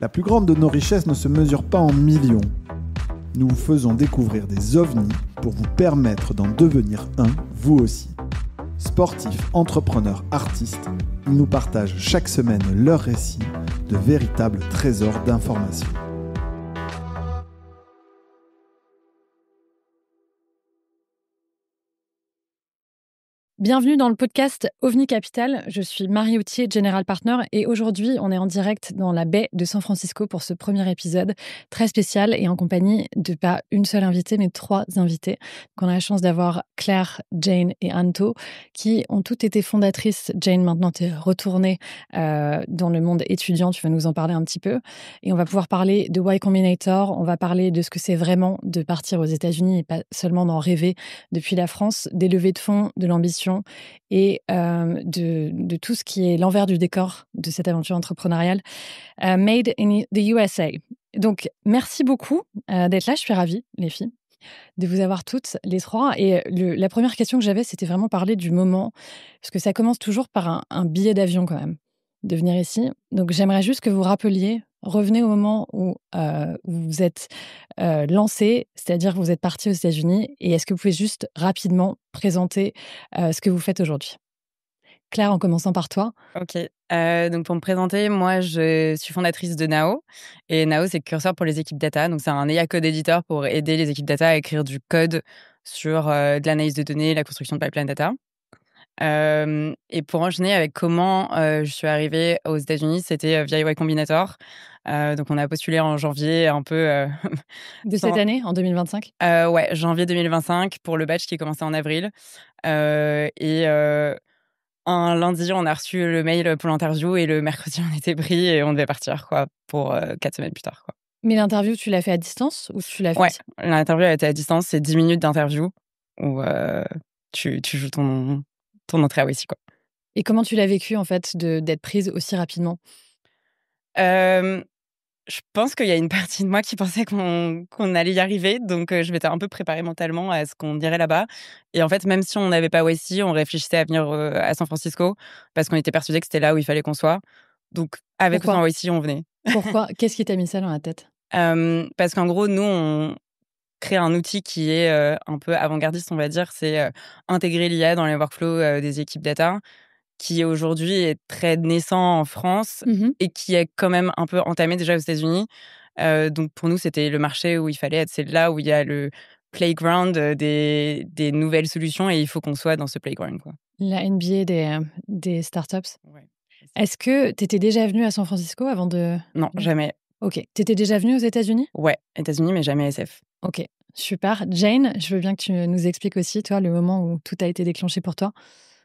La plus grande de nos richesses ne se mesure pas en millions. Nous vous faisons découvrir des ovnis pour vous permettre d'en devenir un, vous aussi. Sportifs, entrepreneurs, artistes, ils nous partagent chaque semaine leurs récits de véritables trésors d'informations. Bienvenue dans le podcast OVNI Capital. Je suis Marie Houtier, General Partner, et aujourd'hui, on est en direct dans la baie de San Francisco pour ce premier épisode très spécial et en compagnie de pas une seule invitée, mais 3 invités. Donc, on a la chance d'avoir Claire, Jane et Anto, qui ont toutes été fondatrices. Jane, maintenant, tu es retournée dans le monde étudiant. Tu vas nous en parler un petit peu. Et on va pouvoir parler de Y Combinator. On va parler de ce que c'est vraiment de partir aux États-Unis et pas seulement d'en rêver depuis la France, des levées de fonds, de l'ambition et de tout ce qui est l'envers du décor de cette aventure entrepreneuriale made in the USA. Donc, merci beaucoup d'être là. Je suis ravie, les filles, de vous avoir toutes les 3. Et la première question que j'avais, c'était vraiment parler du moment, parce que ça commence toujours par un billet d'avion quand même, de venir ici. Donc, j'aimerais juste que vous revenez au moment où vous êtes lancé, c'est-à-dire que vous êtes parti aux États-Unis, et est-ce que vous pouvez juste rapidement présenter ce que vous faites aujourd'hui? Claire, en commençant par toi. Ok. Donc pour me présenter, moi je suis fondatrice de Nao. Et Nao, c'est curseur pour les équipes data. Donc c'est un AI code editor pour aider les équipes data à écrire du code sur de l'analyse de données, la construction de pipeline data. Et pour enchaîner avec comment je suis arrivée aux États-Unis, c'était via Y Combinator. Donc on a postulé en janvier un peu... De cette année, en 2025? Ouais, janvier 2025 pour le batch qui commençait en avril. Un lundi, on a reçu le mail pour l'interview et le mercredi, on était pris et on devait partir quoi, pour 4 semaines plus tard. Quoi. Mais l'interview, tu l'as fait à distance ou tu l'as fait? Ouais, l'interview a été à distance, c'est 10 minutes d'interview où tu joues ton entrée à ici. Quoi. Et comment tu l'as vécu, en fait, d'être prise aussi rapidement? Je pense qu'il y a une partie de moi qui pensait qu'on allait y arriver, donc je m'étais un peu préparée mentalement à ce qu'on dirait là-bas. Et en fait, même si on n'avait pas YC, on réfléchissait à venir à San Francisco parce qu'on était persuadés que c'était là où il fallait qu'on soit. Donc, avec ou sans YC, on venait. Pourquoi? Qu'est-ce qui t'a mis ça dans la tête? Parce qu'en gros, nous, on crée un outil qui est un peu avant-gardiste, on va dire. C'est intégrer l'IA dans les workflows des équipes data, qui aujourd'hui est très naissant en France et qui est quand même un peu entamé déjà aux États-Unis. Donc pour nous, c'était le marché où il fallait être. C'est là où il y a le playground des nouvelles solutions et il faut qu'on soit dans ce playground. Quoi. La NBA des startups. Ouais. Est-ce que tu étais déjà venue à San Francisco avant de... Non, jamais. Ok. Tu étais déjà venue aux États-Unis? Ouais, États-Unis, mais jamais SF. Ok, super. Jane, je veux bien que tu nous expliques aussi, toi, le moment où tout a été déclenché pour toi.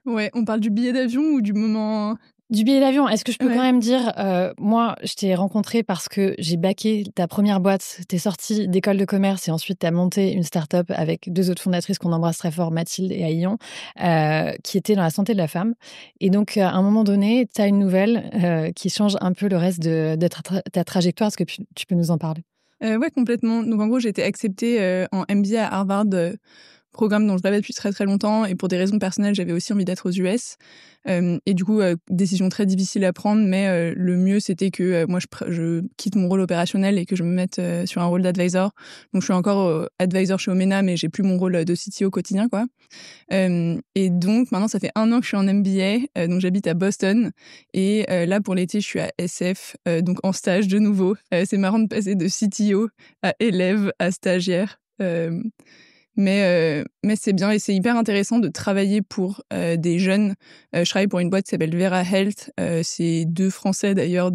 Ouais, on parle du billet d'avion ou du moment... Du billet d'avion, est-ce que je peux Ouais. quand même dire, moi, je t'ai rencontré parce que j'ai backé ta première boîte, t'es sortie d'école de commerce et ensuite t'as monté une start-up avec 2 autres fondatrices qu'on embrasse très fort, Mathilde et Aïllon, qui étaient dans la santé de la femme. Et donc, à un moment donné, t'as une nouvelle qui change un peu le reste de ta trajectoire. Est-ce que tu peux nous en parler? Ouais, complètement. Donc en gros, j'ai été acceptée en MBA à Harvard, programme dont je rêvais depuis très très longtemps, et pour des raisons personnelles, j'avais aussi envie d'être aux US. Et du coup, décision très difficile à prendre, mais le mieux, c'était que moi, je quitte mon rôle opérationnel et que je me mette sur un rôle d'advisor. Donc, je suis encore advisor chez Omena, mais j'ai plus mon rôle de CTO au quotidien, quoi. Et donc, maintenant, ça fait 1 an que je suis en MBA, donc j'habite à Boston. Et là, pour l'été, je suis à SF, donc en stage de nouveau. C'est marrant de passer de CTO à élève à stagiaire. Mais c'est bien et c'est hyper intéressant de travailler pour des jeunes. Je travaille pour une boîte qui s'appelle Vera Health. C'est 2 Français d'ailleurs,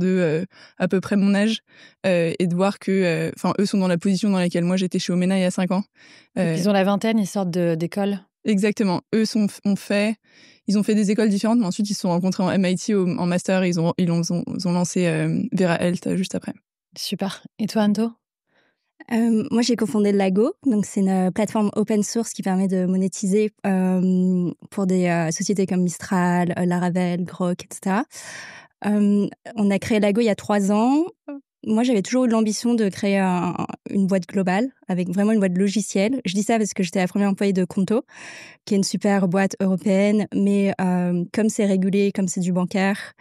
à peu près mon âge. Et de voir que, eux sont dans la position dans laquelle moi j'étais chez Omena il y a 5 ans. Ils ont la vingtaine, ils sortent d'école. Exactement. Eux ils ont fait des écoles différentes, mais ensuite ils se sont rencontrés en MIT en master et ils ont lancé Vera Health juste après. Super. Et toi, Anto? Moi, j'ai cofondé Lago, donc c'est une plateforme open source qui permet de monétiser pour des sociétés comme Mistral, Laravel, Grok, etc. On a créé Lago il y a 3 ans. Moi, j'avais toujours eu l'ambition de créer une boîte globale, avec vraiment une boîte logicielle. Je dis ça parce que j'étais la première employée de Conto, qui est une super boîte européenne, mais comme c'est régulé, comme c'est du bancaire,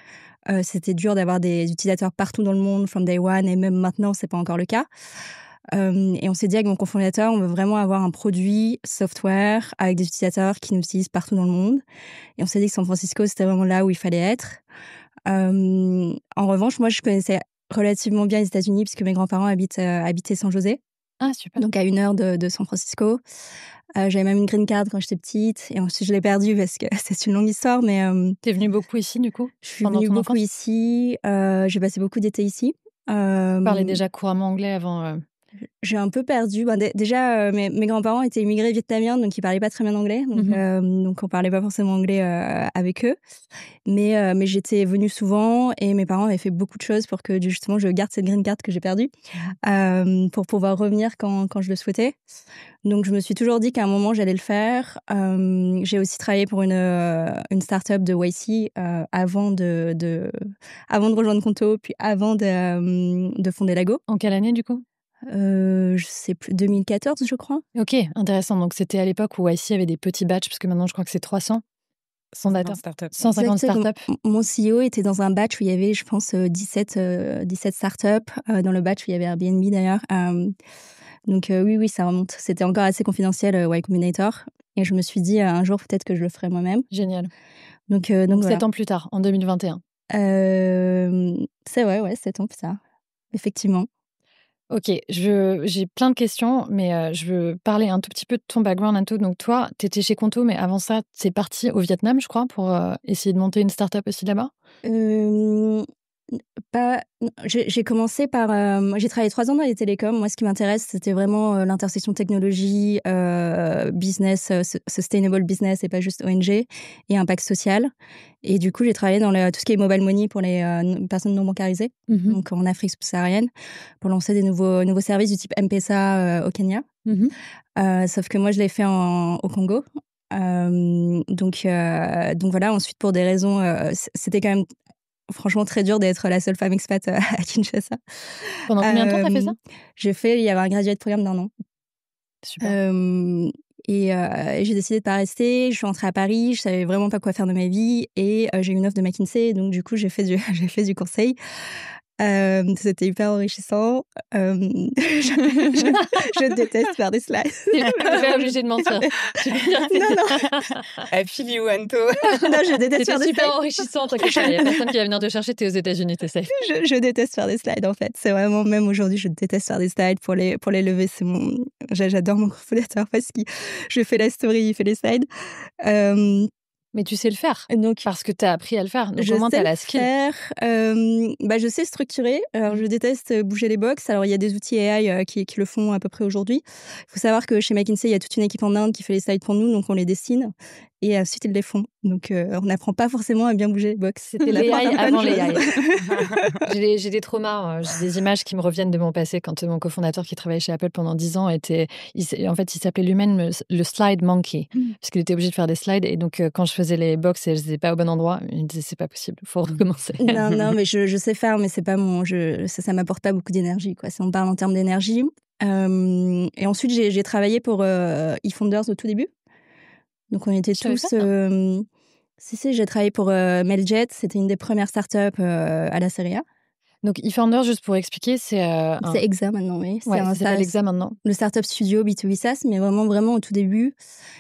C'était dur d'avoir des utilisateurs partout dans le monde, from day one, et même maintenant, c'est pas encore le cas. Et on s'est dit avec mon cofondateur, on veut vraiment avoir un produit software avec des utilisateurs qui nous utilisent partout dans le monde. Et on s'est dit que San Francisco, c'était vraiment là où il fallait être. En revanche, moi, je connaissais relativement bien les États-Unis puisque mes grands-parents habitaient San José. Ah, super. Donc, à 1 heure de San Francisco. J'avais même une green card quand j'étais petite. Et ensuite, je l'ai perdue parce que c'est une longue histoire. Mais T'es venue beaucoup ici, du coup? je suis venue beaucoup ici. J'ai passé beaucoup d'été ici. Tu parlais déjà couramment anglais avant... J'ai un peu perdu. Déjà, mes grands-parents étaient immigrés vietnamiens, donc ils parlaient pas très bien anglais. Donc on parlait pas forcément anglais avec eux. Mais j'étais venue souvent et mes parents avaient fait beaucoup de choses pour que justement je garde cette green card que j'ai perdue pour pouvoir revenir quand je le souhaitais. Donc je me suis toujours dit qu'à un moment j'allais le faire. J'ai aussi travaillé pour une start-up de YC avant de rejoindre Conto, puis avant de fonder Lago. En quelle année, du coup? Je sais plus, 2014, je crois. Ok, intéressant. Donc, c'était à l'époque où YC avait des petits batchs, parce que maintenant, je crois que c'est 300. 150 startups. Mon CEO était dans un batch où il y avait, je pense, 17 startups. Dans le batch où il y avait Airbnb, d'ailleurs. Donc, oui, ça remonte. C'était encore assez confidentiel, Y Combinator. Et je me suis dit, un jour, peut-être que je le ferai moi-même. Génial. Donc 7 ans plus tard, en 2021. C'est vrai, ouais, 7 ans plus tard. Effectivement. Ok, j'ai plein de questions, mais je veux parler un tout petit peu de ton background, Anto. Donc toi, tu étais chez Conto, mais avant ça, tu es parti au Vietnam, je crois, pour essayer de monter une start-up aussi là-bas. J'ai commencé par... j'ai travaillé 3 ans dans les télécoms. Moi, ce qui m'intéresse, c'était vraiment l'intersection technologie, business, sustainable business et pas juste ONG, et impact social. Et du coup, j'ai travaillé dans tout ce qui est mobile money pour les personnes non bancarisées, donc en Afrique subsaharienne, pour lancer des nouveaux services du type M-Pesa au Kenya. Sauf que moi, je l'ai fait au Congo. Donc voilà, ensuite, pour des raisons... c'était quand même... Franchement, très dur d'être la seule femme expat à Kinshasa. Pendant combien de temps t'as fait ça? Il y avait un graduate programme d'1 an. Super. Et j'ai décidé de pas rester. Je suis rentrée à Paris. Je savais vraiment pas quoi faire de ma vie. Et j'ai eu une offre de McKinsey. Donc, du coup, j'ai fait du conseil. C'était hyper enrichissant. Je déteste faire des slides. T'es pas obligée de mentir. Non. I feel you, Anto. Non, je déteste faire des slides. C'était super enrichissant. Il y a personne qui va venir te chercher. T'es aux États-Unis, t'es safe. Je déteste faire des slides, en fait. C'est vraiment, même aujourd'hui, je déteste faire des slides pour les lever. J'adore mon cofondateur parce que je fais la story, il fait les slides. Mais tu sais le faire, donc, parce que tu as appris à le faire. Donc, au moins, tu as la skill. Je sais structurer. Alors, je déteste bouger les box. Alors, il y a des outils AI qui le font à peu près aujourd'hui. Il faut savoir que chez McKinsey, il y a toute une équipe en Inde qui fait les slides pour nous. Donc, on les dessine et ensuite, ils les font. Donc, on n'apprend pas forcément à bien bouger les box. C'était l'AI avant l'AI. J'ai des traumas. J'ai des images qui me reviennent de mon passé quand mon cofondateur qui travaillait chez Apple pendant 10 ans il s'appelait lui-même le slide monkey parce qu'il était obligé de faire des slides. Et donc, quand je faisais les box et je les faisais pas au bon endroit, il me disait c'est pas possible, faut recommencer. Non, mais je sais faire, mais c'est pas ça m'apporte pas beaucoup d'énergie, quoi. Si on parle en termes d'énergie. Et ensuite, j'ai travaillé pour eFounders au tout début. Donc, on était tous... Si, j'ai travaillé pour Mailjet. C'était une des premières startups à la Série A. Donc, eFounders, juste pour expliquer, c'est Exa maintenant, oui. Ouais, ça s'appelle Exa maintenant. Le startup studio B2B SaaS, mais vraiment au tout début,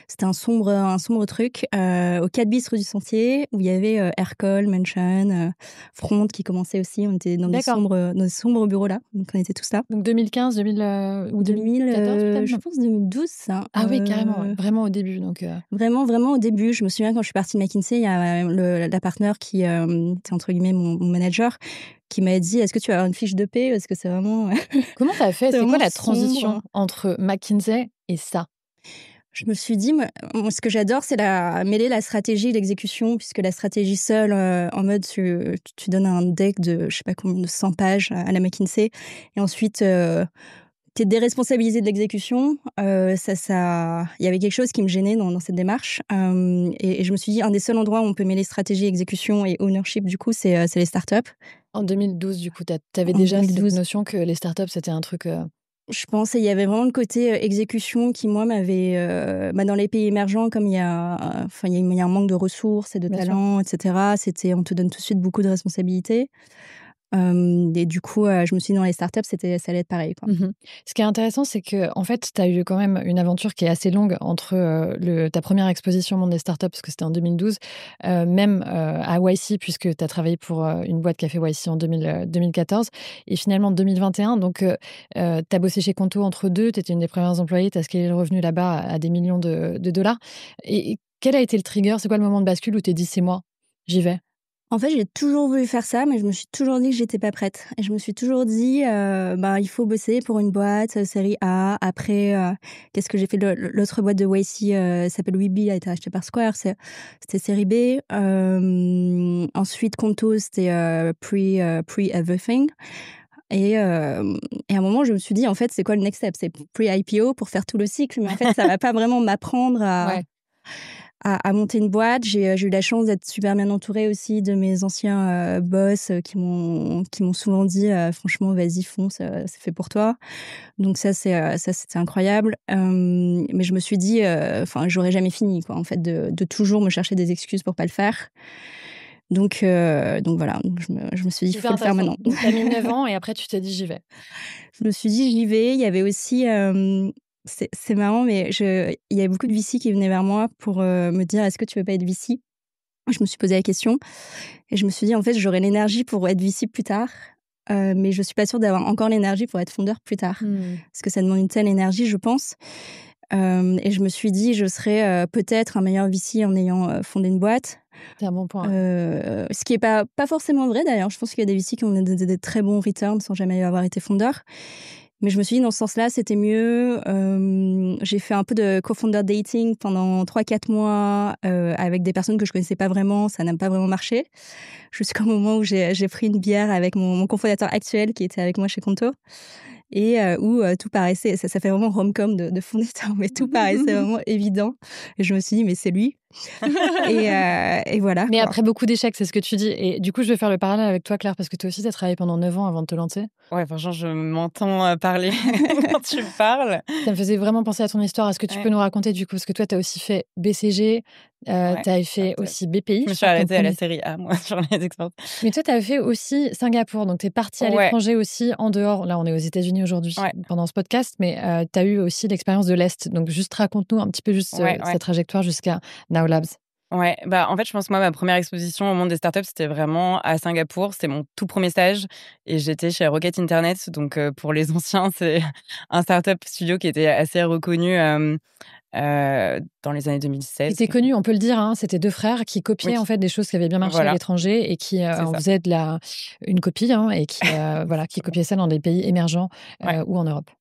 c'était un sombre truc au 4 bis rue du Sentier où il y avait Aircall, Mention, Front qui commençait aussi. On était dans des sombres bureaux là, donc on était tous là. Donc 2015, 2000 ou 2014 je pense 2012 ça. Ah oui, carrément, vraiment au début. Donc Vraiment au début. Je me souviens quand je suis partie de McKinsey, il y a la partenaire qui était entre guillemets mon manager qui m'a dit, est-ce que tu vas avoir une fiche de paie? Parce que c'est vraiment... Comment tu as fait? C'est quoi la transition entre McKinsey et ça? Je me suis dit, moi, ce que j'adore, c'est mêler la stratégie et l'exécution, puisque la stratégie seule, en mode, tu donnes un deck de, je sais pas combien, de 100 pages à la McKinsey, et ensuite, t'es déresponsabilisé de l'exécution. Il y avait quelque chose qui me gênait dans cette démarche. Et je me suis dit, un des seuls endroits où on peut mêler stratégie, exécution et ownership, du coup, c'est les startups. En 2012, du coup, t'avais déjà cette notion que les startups, c'était un truc Je pense, et il y avait vraiment le côté exécution qui, moi, m'avait... dans les pays émergents, comme il y a un manque de ressources et de talents, etc., on te donne tout de suite beaucoup de responsabilités. Et du coup, je me suis dit, dans les startups, ça allait être pareil, quoi. Ce qui est intéressant, c'est que en fait, tu as eu quand même une aventure qui est assez longue entre ta première exposition au monde des startups, parce que c'était en 2012, même à YC, puisque tu as travaillé pour une boîte qui a fait YC en 2014, et finalement en 2021. Donc, tu as bossé chez Conto entre deux, tu étais une des premières employées, tu as scalé le revenu là-bas à des millions de dollars. Et quel a été le trigger? C'est quoi le moment de bascule où tu t'es dit, c'est moi, j'y vais? En fait, j'ai toujours voulu faire ça, mais je me suis toujours dit que j'étais pas prête. Et je me suis toujours dit, il faut bosser pour une boîte, série A. Après, qu'est-ce que j'ai fait? L'autre boîte de YC s'appelle Weebly, a été achetée par Square. C'était série B. Ensuite, Conto, c'était pre-everything. Et à un moment, je me suis dit, en fait, c'est quoi le next step? C'est pre-IPO pour faire tout le cycle. Mais en fait, ça va pas vraiment m'apprendre à monter une boîte. J'ai eu la chance d'être super bien entourée aussi de mes anciens boss qui m'ont souvent dit franchement, vas-y, fonce, c'est fait pour toi. Donc ça c'était incroyable. Mais je me suis dit, j'aurais jamais fini, quoi, en fait, de toujours me chercher des excuses pour pas le faire. Donc voilà, je me suis dit, il faut le faire maintenant. Donc, tu as mis 9 ans et après, tu t'es dit, j'y vais. Je me suis dit, j'y vais. Il y avait aussi... c'est marrant, mais il y avait beaucoup de VC qui venaient vers moi pour me dire, est-ce que tu veux pas être VC? Je me suis posé la question et je me suis dit, en fait, j'aurai l'énergie pour être VC plus tard, mais je suis pas sûre d'avoir encore l'énergie pour être fondeur plus tard. Parce que ça demande une telle énergie, je pense. Et je me suis dit, je serais peut-être un meilleur VC en ayant fondé une boîte. C'est un bon point. Ce qui est pas forcément vrai, d'ailleurs. Je pense qu'il y a des VC qui ont des très bons returns sans jamais avoir été fondeur. Mais je me suis dit, dans ce sens-là, c'était mieux. J'ai fait un peu de co-founder dating pendant 3-4 mois avec des personnes que je connaissais pas vraiment. Ça n'a pas vraiment marché. Jusqu'au moment où j'ai pris une bière avec mon cofondateur actuel qui était avec moi chez Conto. Et où tout paraissait... Ça fait vraiment rom-com de fondateur, mais tout paraissait vraiment évident. Et je me suis dit, mais c'est lui. et voilà. Mais quoi. après beaucoup d'échecs, c'est ce que tu dis. Et du coup, je vais faire le parallèle avec toi, Claire, parce que toi aussi, tu as travaillé pendant 9 ans avant de te lancer. Ouais, franchement, je m'entends parler quand tu parles. Ça me faisait vraiment penser à ton histoire. Est-ce que tu peux nous raconter, du coup, parce que toi, tu as aussi fait BCG, tu as fait aussi BPI. Je me suis arrêtée à la série A, moi, sur les expériences. Mais toi, tu as fait aussi Singapour. Donc, tu es partie à l'étranger aussi, en dehors. Là, on est aux États-Unis aujourd'hui pendant ce podcast, mais tu as eu aussi l'expérience de l'Est. Donc, juste raconte-nous un petit peu cette trajectoire jusqu'à Now Labs. Ouais, en fait, je pense que moi, ma première exposition au monde des startups, c'était vraiment à Singapour. C'était mon tout premier stage et j'étais chez Rocket Internet. Donc, pour les anciens, c'est un startup studio qui était assez reconnu dans les années 2016. C'était connu, on peut le dire, hein, c'était 2 frères qui copiaient en fait des choses qui avaient bien marché à l'étranger et qui en faisaient une copie et qui, qui copiaient ça dans des pays émergents ou en Europe.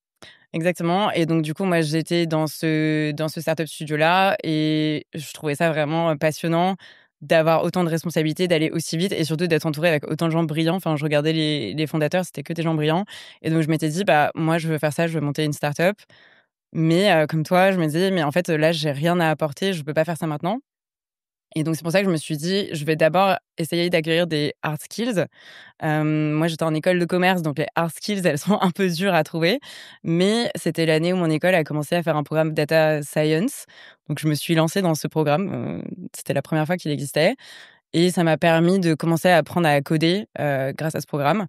Exactement. Et donc, du coup, moi, j'étais dans ce startup studio-là et je trouvais ça vraiment passionnant d'avoir autant de responsabilités, d'aller aussi vite et surtout d'être entourée avec autant de gens brillants. Enfin, je regardais les fondateurs, c'était que des gens brillants. Et donc, je m'étais dit, moi, je veux faire ça, je veux monter une startup. Mais comme toi, je me disais, mais en fait, là, j'ai rien à apporter, je peux pas faire ça maintenant. Et donc, c'est pour ça que je me suis dit, je vais d'abord essayer d'acquérir des hard skills. Moi, j'étais en école de commerce, donc les hard skills, elles sont un peu dures à trouver. Mais c'était l'année où mon école a commencé à faire un programme data science. Donc, je me suis lancée dans ce programme. C'était la première fois qu'il existait. Et ça m'a permis de commencer à apprendre à coder grâce à ce programme.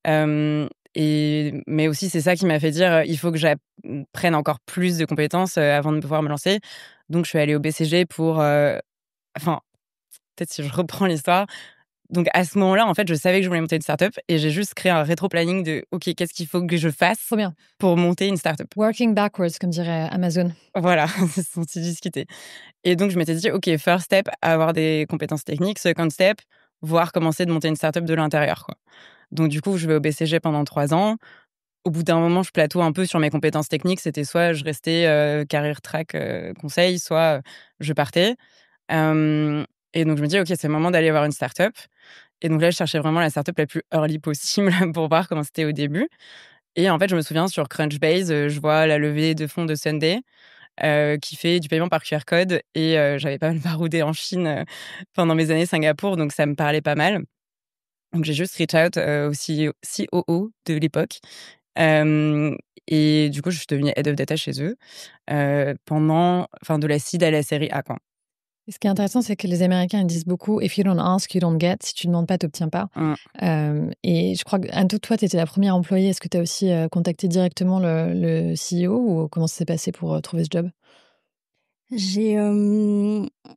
Mais aussi, c'est ça qui m'a fait dire, il faut que j'apprenne encore plus de compétences avant de pouvoir me lancer. Donc, je suis allée au BCG pour... peut-être si je reprends l'histoire. Donc, à ce moment-là, en fait, je savais que je voulais monter une startup et j'ai juste créé un rétro-planning de OK, qu'est-ce qu'il faut que je fasse pour monter une startup. Working backwards, comme dirait Amazon. Voilà, c'est son petit discuter. Et donc, je m'étais dit, OK, first step, avoir des compétences techniques. Second step, voir commencer de monter une startup de l'intérieur, quoi. Donc, du coup, je vais au BCG pendant 3 ans. Au bout d'un moment, je plateau un peu sur mes compétences techniques. C'était soit je restais career track conseil, soit je partais. Et donc, je me dis, OK, c'est le moment d'aller voir une startup. Et donc là, je cherchais vraiment la startup la plus early possible pour voir comment c'était au début. Et en fait, je me souviens sur Crunchbase, je vois la levée de fonds de Sunday qui fait du paiement par QR code. Et j'avais pas mal baroudé en Chine pendant mes années Singapour, donc ça me parlait pas mal. Donc j'ai juste reach out au COO de l'époque. Et du coup, je suis devenue Head of Data chez eux de la seed à la série A, quoi. Et ce qui est intéressant, c'est que les Américains ils disent beaucoup « if you don't ask, you don't get ». Si tu ne demandes pas, tu n'obtiens pas. Et je crois que toi, tu étais la première employée. Est-ce que tu as aussi contacté directement le CEO ou comment ça s'est passé pour trouver ce job?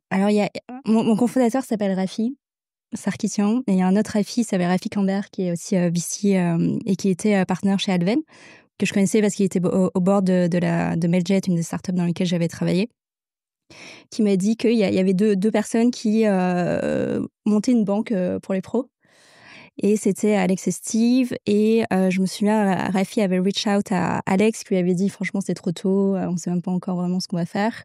Alors, il y a mon cofondateur s'appelle Rafi Sarkissian et il y a un autre Rafi, il s'appelle Rafi Camber, qui est aussi VC et qui était partenaire chez Adven, que je connaissais parce qu'il était au board de Mailjet, une des startups dans lesquelles j'avais travaillé, qui m'a dit qu'il y avait deux personnes qui montaient une banque pour les pros. Et c'était Alex et Steve. Et je me souviens, Rafi avait reach out à Alex, qui lui avait dit, franchement, c'est trop tôt, on ne sait même pas encore vraiment ce qu'on va faire.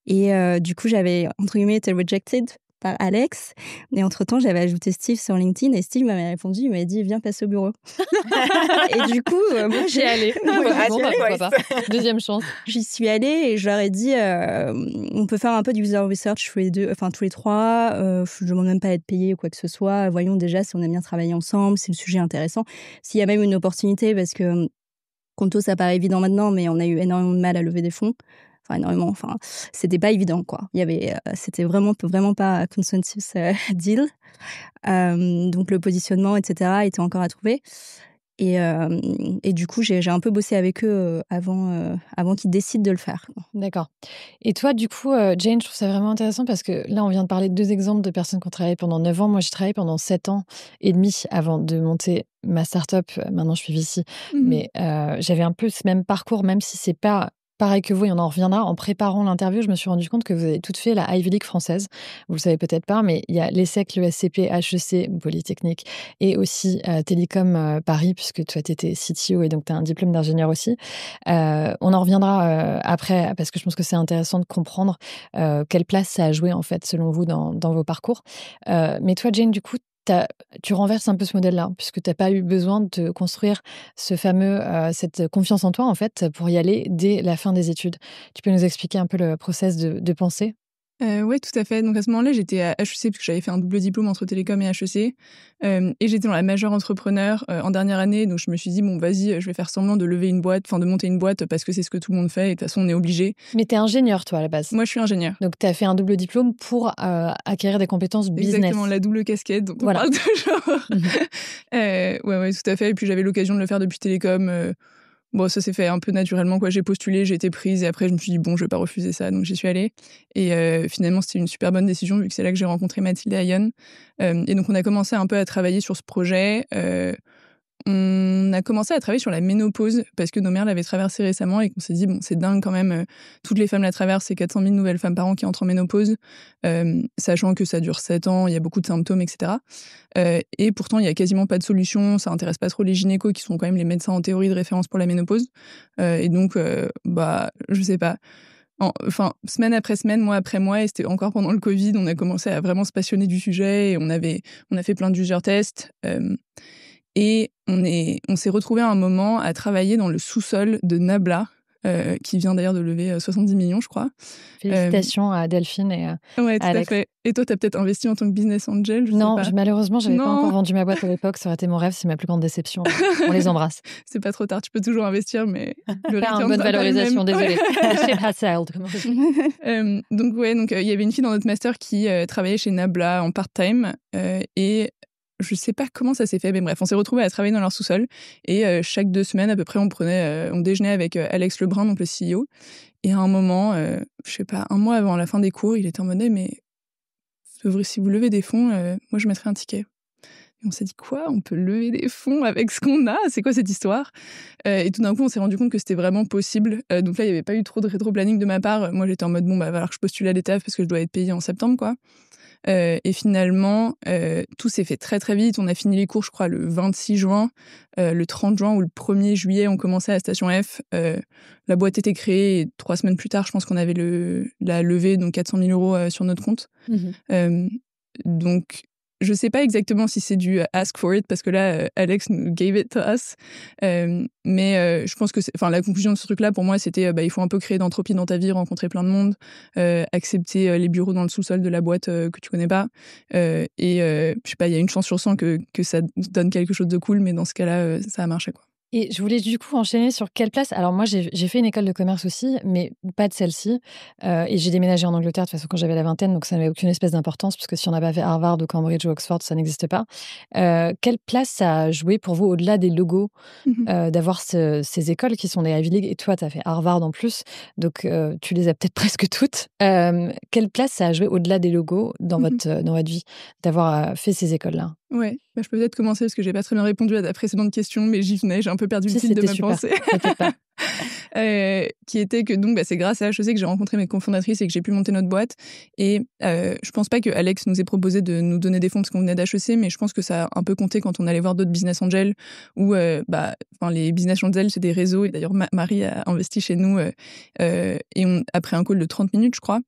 Et du coup, j'avais, entre guillemets, été rejected par Alex. Et entre-temps, j'avais ajouté Steve sur LinkedIn. Et Steve m'avait répondu, il m'avait dit, viens passer au bureau. Et du coup, moi, j'y allais. Pourquoi pas. Deuxième chance. J'y suis allée et je leur ai dit, on peut faire un peu du user research tous les trois. Je ne demande même pas à être payé ou quoi que ce soit. Voyons déjà si on aime bien travailler ensemble, si le sujet est intéressant. S'il y a même une opportunité, parce que Conto, ça paraît évident maintenant, mais on a eu énormément de mal à lever des fonds. C'était pas évident, quoi. C'était vraiment pas un consensus deal. Donc le positionnement, etc., était encore à trouver. Et du coup, j'ai un peu bossé avec eux avant qu'ils décident de le faire. D'accord. Et toi, du coup, Jane, je trouve ça vraiment intéressant parce que là, on vient de parler de 2 exemples de personnes qui ont travaillé pendant 9 ans. Moi, j'ai travaillé pendant 7 ans et demi avant de monter ma start-up. Maintenant, je suis VC. Mais j'avais un peu ce même parcours, même si c'est pas pareil que vous, et on en reviendra. En préparant l'interview, je me suis rendu compte que vous avez toutes fait la Ivy League française. Vous le savez peut-être pas, mais il y a l'ESSEC, l'ESCP, HEC, Polytechnique, et aussi Télécom Paris, puisque toi, tu étais CTO et donc tu as un diplôme d'ingénieur aussi. On en reviendra après, parce que je pense que c'est intéressant de comprendre quelle place ça a joué, en fait, selon vous, dans vos parcours. Mais toi, Jane, du coup, tu renverses un peu ce modèle-là, puisque tu n'as pas eu besoin de construire cette confiance en toi, en fait, pour y aller dès la fin des études. Tu peux nous expliquer un peu le process de pensée? Oui, tout à fait. Donc à ce moment-là, j'étais à HEC, parce que j'avais fait un double diplôme entre Télécom et HEC. Et j'étais dans la majeure entrepreneur en dernière année. Donc je me suis dit, bon, vas-y, je vais faire semblant de de monter une boîte, parce que c'est ce que tout le monde fait. Et de toute façon, on est obligé. Mais tu es ingénieur, toi, à la base. Moi, je suis ingénieur. Donc tu as fait un double diplôme pour acquérir des compétences business. Exactement, la double casquette dont on parle toujours. Ouais, tout à fait. Et puis j'avais l'occasion de le faire depuis Télécom. Bon, ça s'est fait un peu naturellement, quoi. J'ai postulé, j'ai été prise et après je me suis dit bon, je vais pas refuser ça, donc j'y suis allée. Et finalement, c'était une super bonne décision vu que c'est là que j'ai rencontré Mathilde et Ayon. Et donc on a commencé un peu à travailler sur ce projet. On a commencé à travailler sur la ménopause parce que nos mères l'avaient traversée récemment et qu'on s'est dit, bon, c'est dingue quand même, toutes les femmes la traversent, c'est 400 000 nouvelles femmes par an qui entrent en ménopause, sachant que ça dure 7 ans, il y a beaucoup de symptômes, etc. Et pourtant, il n'y a quasiment pas de solution, ça intéresse pas trop les gynécos qui sont quand même les médecins en théorie de référence pour la ménopause. Et donc, je sais pas. Semaine après semaine, mois après mois, et c'était encore pendant le Covid, on a commencé à vraiment se passionner du sujet et on a fait plein de user tests. Et on s'est retrouvés à un moment à travailler dans le sous-sol de Nabla, qui vient d'ailleurs de lever 70 millions, je crois. Félicitations à Delphine et à ouais, tout Alex. à fait. Et toi, tu as peut-être investi en tant que business angel, non, sais pas. Malheureusement, je n'avais pas encore vendu ma boîte à l'époque. Ça aurait été mon rêve, c'est ma plus grande déception. On les embrasse. C'est pas trop tard, tu peux toujours investir, mais le return une bonne valorisation, désolée. Ship has sailed, comment on dit. Donc, il y avait une fille dans notre master qui travaillait chez Nabla en part-time et je sais pas comment ça s'est fait, mais bref, on s'est retrouvés à travailler dans leur sous-sol et chaque 2 semaines à peu près, on déjeunait avec Alex Lebrun, donc le CEO. Et à un moment, je sais pas, un mois avant la fin des cours, il était en mode mais si vous levez des fonds, moi je mettrai un ticket. Et on s'est dit quoi ? On peut lever des fonds avec ce qu'on a ? C'est quoi cette histoire ? Et tout d'un coup, on s'est rendu compte que c'était vraiment possible. Donc là, il n'y avait pas eu trop de rétro-planning de ma part. Moi, j'étais en mode bon, il va falloir que je postule à l'ETAF parce que je dois être payée en septembre, quoi. Et finalement, tout s'est fait très très vite. On a fini les cours, je crois, le 26 juin. Le 30 juin ou le 1er juillet, on commençait à Station F. La boîte était créée et 3 semaines plus tard, je pense qu'on avait la levée, donc 400 000 € sur notre compte. Donc, je sais pas exactement si c'est du ask for it, parce que là, Alex nous gave it to us. Mais je pense que la conclusion de ce truc-là, pour moi, c'était il faut un peu créer d'entropie dans ta vie, rencontrer plein de monde, accepter les bureaux dans le sous-sol de la boîte que tu connais pas. Je sais pas, il y a une chance sur 100 que ça donne quelque chose de cool, mais dans ce cas-là, ça a marché, quoi. Et je voulais du coup enchaîner sur quelle place. Alors moi, j'ai fait une école de commerce aussi, mais pas de celle-ci. Et j'ai déménagé en Angleterre de toute façon quand j'avais la vingtaine, donc ça n'avait aucune espèce d'importance, puisque si on n'a pas fait Harvard ou Cambridge ou Oxford, ça n'existe pas. Quelle place ça a joué pour vous, au-delà des logos, d'avoir ces écoles qui sont des Ivy League? Et toi, tu as fait Harvard en plus, donc tu les as peut-être presque toutes. Quelle place ça a joué, au-delà des logos, dans votre vie, d'avoir fait ces écoles-là? Ouais, bah, je peux peut-être commencer parce que j'ai pas très bien répondu à ta précédente question, mais j'y venais, j'ai un peu perdu le fil de ma pensée. T'inquiète pas. Qui était que donc c'est grâce à HEC que j'ai rencontré mes cofondatrices et que j'ai pu monter notre boîte. Et je pense pas que Alex nous ait proposé de nous donner des fonds parce qu'on venait d'HEC, mais je pense que ça a un peu compté quand on allait voir d'autres business angels où les business angels, c'est des réseaux. Et d'ailleurs, Marie a investi chez nous après un call de 30 minutes, je crois.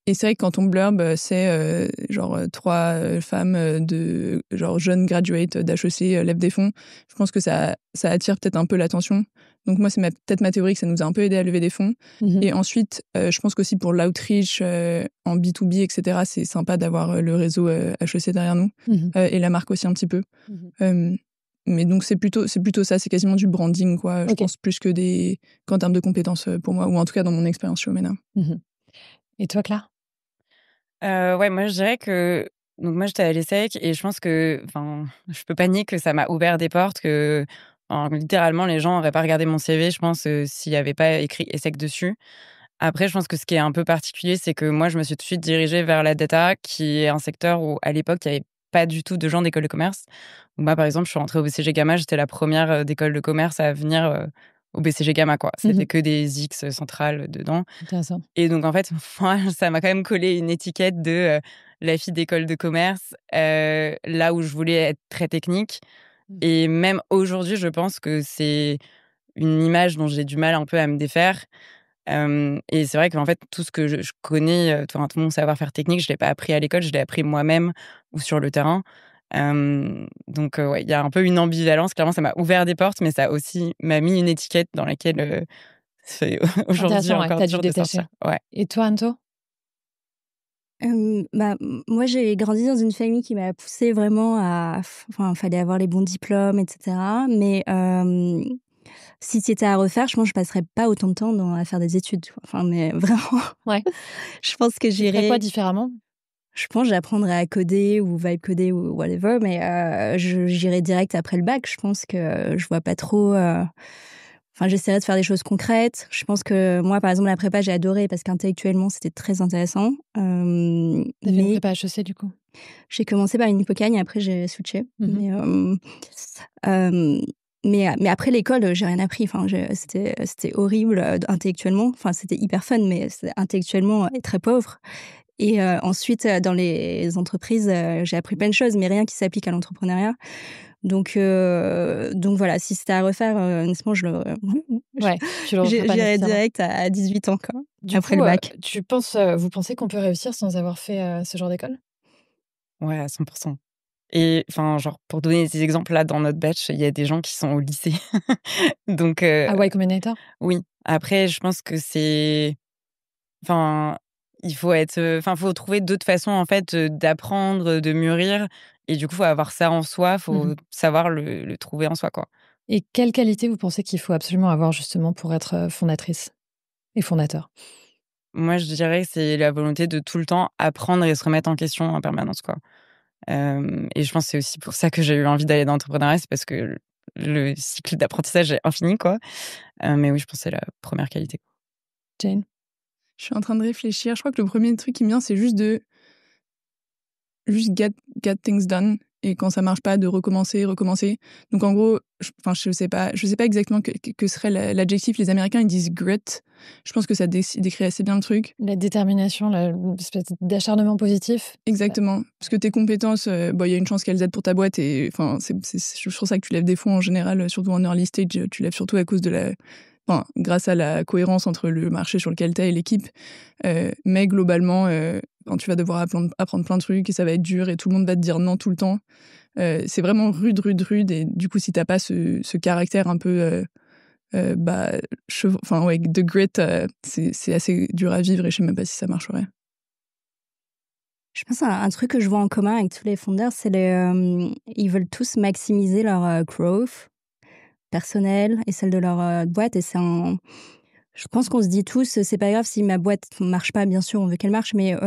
Et c'est vrai que quand on blurb, c'est trois femmes de genre jeunes graduates d'HEC lèvent des fonds. Je pense que ça attire peut-être un peu l'attention. Donc moi, c'est peut-être ma théorie que ça nous a un peu aidé à lever des fonds. Et ensuite, je pense qu'aussi pour l'outreach en B2B, etc., c'est sympa d'avoir le réseau HEC derrière nous. Et la marque aussi un petit peu. Mais donc c'est plutôt ça, c'est quasiment du branding, quoi. Je pense plus qu'en termes de compétences pour moi, ou en tout cas dans mon expérience chez Omena. Et toi, Claire? Ouais, moi je dirais que donc moi j'étais à l'ESSEC et je pense que je peux pas nier que ça m'a ouvert des portes, que littéralement les gens n'auraient pas regardé mon CV, je pense, s'il y avait pas écrit ESSEC dessus. Après, je pense que ce qui est un peu particulier, c'est que moi je me suis tout de suite dirigée vers la data, qui est un secteur où à l'époque il y avait pas du tout de gens d'école de commerce. Donc moi par exemple, je suis rentrée au BCG Gamma, j'étais la première d'école de commerce à venir au BCG Gamma, quoi. C'était que des X centrales dedans. Intéressant. Et donc, en fait, moi, ça m'a quand même collé une étiquette de la fille d'école de commerce, là où je voulais être très technique. Et même aujourd'hui, je pense que c'est une image dont j'ai du mal un peu à me défaire. Et c'est vrai qu'en fait, tout ce que je connais, tout mon savoir-faire technique, je ne l'ai pas appris à l'école, je l'ai appris moi-même ou sur le terrain. Donc, ouais, il y a un peu une ambivalence. Clairement, ça m'a ouvert des portes, mais ça aussi m'a mis une étiquette dans laquelle c'est aujourd'hui encore t'as dû dur de détacher. sortir. Ouais. Et toi, Anto? Moi, j'ai grandi dans une famille qui m'a poussée vraiment à... Enfin, il fallait avoir les bons diplômes, etc. Mais si c'était à refaire, je pense que je passerais pas autant de temps à faire des études. Enfin, mais vraiment, Ouais. je pense que Tu ferais quoi différemment? Je pense que j'apprendrais à coder ou vibe coder ou whatever, mais j'irais direct après le bac. Je pense que je vois pas trop... Enfin, j'essaierais de faire des choses concrètes. Je pense que moi, par exemple, la prépa, j'ai adoré parce qu'intellectuellement, c'était très intéressant. T'as fait une prépa HEC, du coup? J'ai commencé par une Hippocagne et après, j'ai switché. Mais après l'école, j'ai rien appris. Enfin, c'était horrible intellectuellement. Enfin, c'était hyper fun, mais c'était intellectuellement très pauvre. Et ensuite, dans les entreprises, j'ai appris plein de choses, mais rien qui s'applique à l'entrepreneuriat. Donc voilà, si c'était à refaire, honnêtement, je le referais pas j'irais direct à 18 ans, quoi, après le bac. Vous pensez qu'on peut réussir sans avoir fait ce genre d'école? Ouais, à 100%. Et genre, pour donner des exemples, là, dans notre batch, il y a des gens qui sont au lycée. Donc, À Y Combinator? Oui. Après, je pense que c'est... il faut faut trouver d'autres façons, en fait, d'apprendre, de mûrir. Et du coup, il faut avoir ça en soi, il faut savoir le trouver en soi, quoi. Et quelle qualité vous pensez qu'il faut absolument avoir, justement, pour être fondatrice et fondateur? Moi, je dirais que c'est la volonté de tout le temps apprendre et se remettre en question en permanence, quoi. Et je pense que c'est aussi pour ça que j'ai eu envie d'aller dans l'entrepreneuriat, c'est parce que le cycle d'apprentissage est infini, quoi. Mais oui, je pense que c'est la première qualité. Jane? Je suis en train de réfléchir. Je crois que le premier truc qui me vient, c'est juste get things done. Et quand ça marche pas, de recommencer. Donc en gros, je sais pas exactement que serait l'adjectif. Les Américains, ils disent grit. Je pense que ça décrit assez bien le truc. La détermination, l'espèce d'acharnement positif. Exactement. Parce que tes compétences, il y a une chance qu'elles aident pour ta boîte. Et je trouve ça que tu lèves des fonds en général, surtout en early stage. Tu lèves surtout à cause grâce à la cohérence entre le marché sur lequel tu es et l'équipe. Mais globalement, tu vas devoir apprendre plein de trucs et ça va être dur et tout le monde va te dire non tout le temps. C'est vraiment rude. Et du coup, si t'as pas ce caractère un peu de grit, c'est assez dur à vivre et je sais même pas si ça marcherait. Je pense un truc que je vois en commun avec tous les fondeurs, c'est ils veulent tous maximiser leur growth. personnelle et celle de leur boîte. Et je pense qu'on se dit tous, c'est pas grave si ma boîte marche pas, bien sûr, on veut qu'elle marche, mais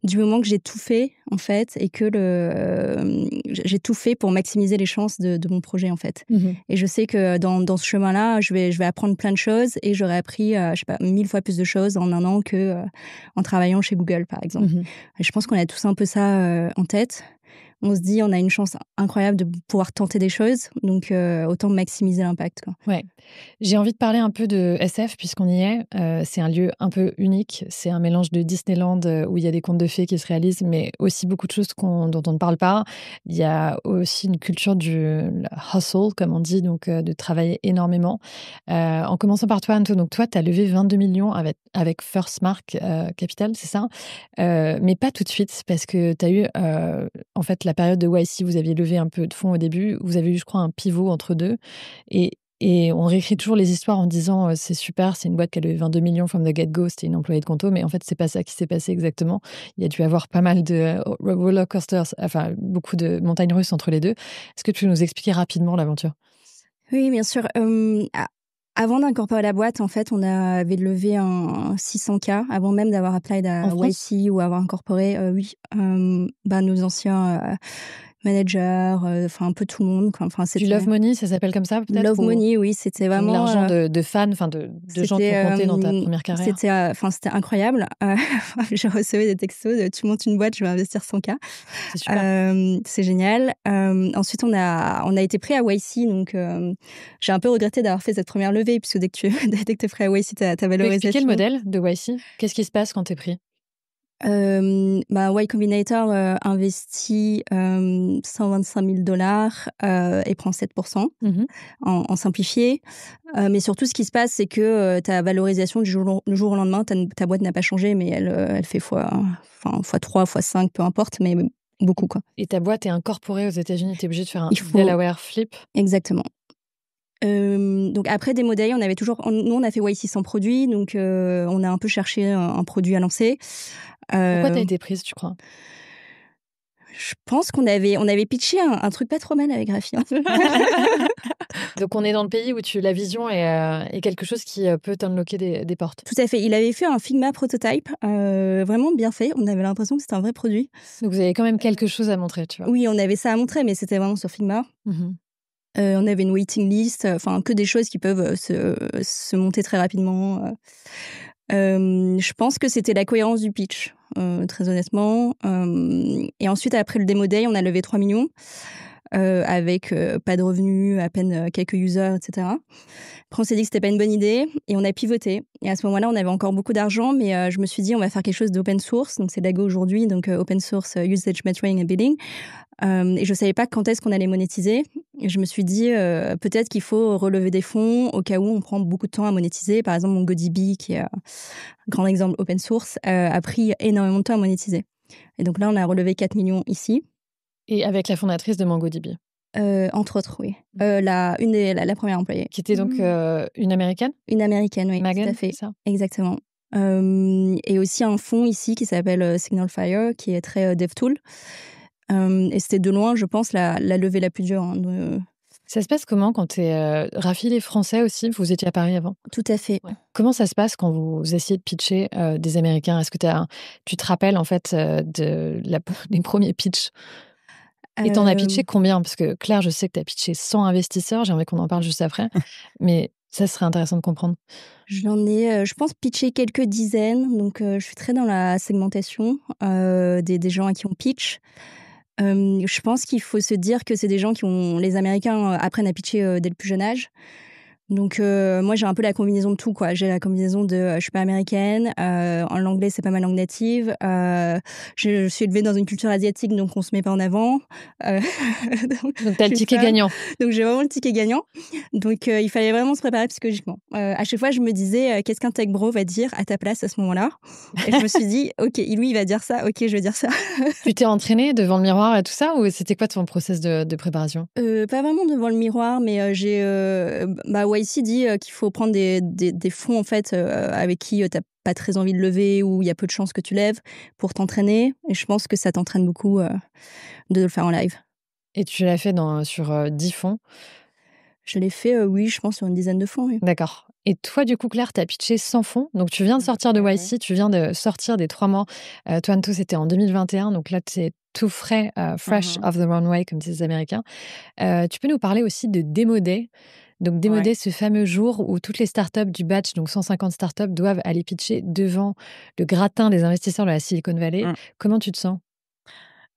du moment que j'ai tout fait, en fait, et que j'ai tout fait pour maximiser les chances de mon projet, en fait. Et je sais que dans ce chemin-là, je vais apprendre plein de choses et j'aurais appris, je sais pas, 1000 fois plus de choses en un an que en travaillant chez Google, par exemple. Et je pense qu'on a tous un peu ça en tête. On se dit, on a une chance incroyable de pouvoir tenter des choses, donc autant maximiser l'impact, quoi. Ouais. J'ai envie de parler un peu de SF puisqu'on y est. C'est un lieu un peu unique. C'est un mélange de Disneyland où il y a des contes de fées qui se réalisent, mais aussi beaucoup de choses dont on ne parle pas. Il y a aussi une culture du hustle, comme on dit, donc de travailler énormément. En commençant par toi, Anto, donc toi, tu as levé 22 millions avec First Mark Capital, c'est ça? Mais pas tout de suite, parce que tu as eu, en fait, la période de YC, vous aviez levé un peu de fonds au début. Vous avez eu, je crois, un pivot entre deux. Et on réécrit toujours les histoires en disant c'est super, c'est une boîte qui a levé 22 millions from the get-go, c'était une employée de Conto, mais en fait, c'est pas ça qui s'est passé exactement. Il y a dû avoir pas mal de roller coasters, enfin, beaucoup de montagnes russes entre les deux. Est-ce que tu peux nous expliquer rapidement l'aventure? Oui, bien sûr. Avant d'incorporer la boîte, en fait, on avait levé un 600K avant même d'avoir applied à YC ou avoir incorporé. Nos anciens managers, enfin un peu tout le monde, quoi. Enfin, du Love Money, ça s'appelle comme ça peut-être? Love Money, oui, c'était vraiment l'argent de fans, enfin de gens qui ont compté dans ta première carrière. C'était incroyable. Je recevais des textos de tu montes une boîte, je vais investir 100K. C'est super. C'est génial. Ensuite, on a été pris à YC, donc j'ai un peu regretté d'avoir fait cette première levée, puisque dès que tu es prêt à YC, ta valorisation. Tu peux expliquer le modèle de YC? Qu'est-ce qui se passe quand tu es pris? Y Combinator investit $125,000 et prend 7% en simplifié. Mais surtout, ce qui se passe, c'est que ta valorisation du jour au lendemain, ta boîte n'a pas changé, mais elle fait fois 3, fois 5, peu importe, mais beaucoup, quoi. Et ta boîte est incorporée aux États-Unis, tu es obligé de faire un Delaware flip? Exactement. Donc après Demo Day, on a fait YC sans produit, donc on a un peu cherché un produit à lancer. Pourquoi t'as été prise, tu crois? Je pense qu'on avait pitché un truc pas trop mal avec Rafi. Donc on est dans le pays où la vision est quelque chose qui peut t'unlocker des portes. Tout à fait. Il avait fait un Figma prototype, vraiment bien fait. On avait l'impression que c'était un vrai produit. Donc vous avez quand même quelque chose à montrer, tu vois. Oui, on avait ça à montrer, mais c'était vraiment sur Figma. On avait une waiting list, enfin que des choses qui peuvent se monter très rapidement. Je pense que c'était la cohérence du pitch, très honnêtement. Et ensuite, après le Demo Day, on a levé 3 millions avec pas de revenus, à peine quelques users, etc. Après, on s'est dit que c'était pas une bonne idée et on a pivoté. Et à ce moment-là, on avait encore beaucoup d'argent, mais je me suis dit, on va faire quelque chose d'open source. Donc, c'est Lago aujourd'hui, donc open source usage metering and billing. Et je savais pas quand est-ce qu'on allait monétiser. Et je me suis dit, peut-être qu'il faut relever des fonds au cas où on prend beaucoup de temps à monétiser. Par exemple, MongoDB, qui est un grand exemple open source, a pris énormément de temps à monétiser. Et donc là, on a relevé 4 millions ici. Et avec la fondatrice de MongoDB? Entre autres, oui. La première employée. Qui était donc une Américaine? Une Américaine, oui. Megan, tout à fait. Ça. Exactement. Et aussi un fonds ici qui s'appelle SignalFire, qui est très DevTool. Et c'était de loin, je pense, la levée la plus dure. Ça se passe comment quand tu es Rafi, les Français aussi? Vous étiez à Paris avant? Tout à fait. Ouais. Comment ça se passe quand vous essayez de pitcher des Américains? Est-ce que tu te rappelles en fait des premiers pitchs? Et t'en as pitché combien? Parce que Claire, je sais que tu as pitché 100 investisseurs, j'aimerais qu'on en parle juste après, mais ça serait intéressant de comprendre. J'en ai, je pense, pitché quelques dizaines, donc je suis très dans la segmentation des gens à qui on pitch. Je pense qu'il faut se dire que c'est des gens les Américains apprennent à pitcher dès le plus jeune âge. Donc moi j'ai un peu la combinaison de tout, quoi. J'ai la combinaison de je suis pas américaine, en l'anglais c'est pas ma langue native, je suis élevée dans une culture asiatique donc on se met pas en avant. Donc t'as le ticket gagnant. Donc j'ai vraiment le ticket gagnant. Donc il fallait vraiment se préparer psychologiquement. À chaque fois je me disais qu'est-ce qu'un tech bro va dire à ta place à ce moment-là. Et je me suis dit ok, lui il va dire ça, ok je vais dire ça. Tu t'es entraînée devant le miroir et tout ça, ou c'était quoi ton process de préparation? Pas vraiment devant le miroir, mais j'ai YC dit qu'il faut prendre des fonds en fait avec qui t'as pas très envie de lever ou il y a peu de chances que tu lèves pour t'entraîner. Et je pense que ça t'entraîne beaucoup de le faire en live. Et tu l'as fait sur 10 fonds? Je l'ai fait, oui, je pense, sur une dizaine de fonds. Oui. D'accord. Et toi, du coup, Claire, tu as pitché 100 fonds. Donc, tu viens de sortir de YC, tu viens de sortir des 3 mois. Toi, c'était en 2021. Donc là, c'est tout frais, fresh off the runway, comme disent les Américains. Tu peux nous parler aussi de Demo Day. Donc, Demo Day, ce fameux jour où toutes les startups du batch, donc 150 startups, doivent aller pitcher devant le gratin des investisseurs de la Silicon Valley. Comment tu te sens?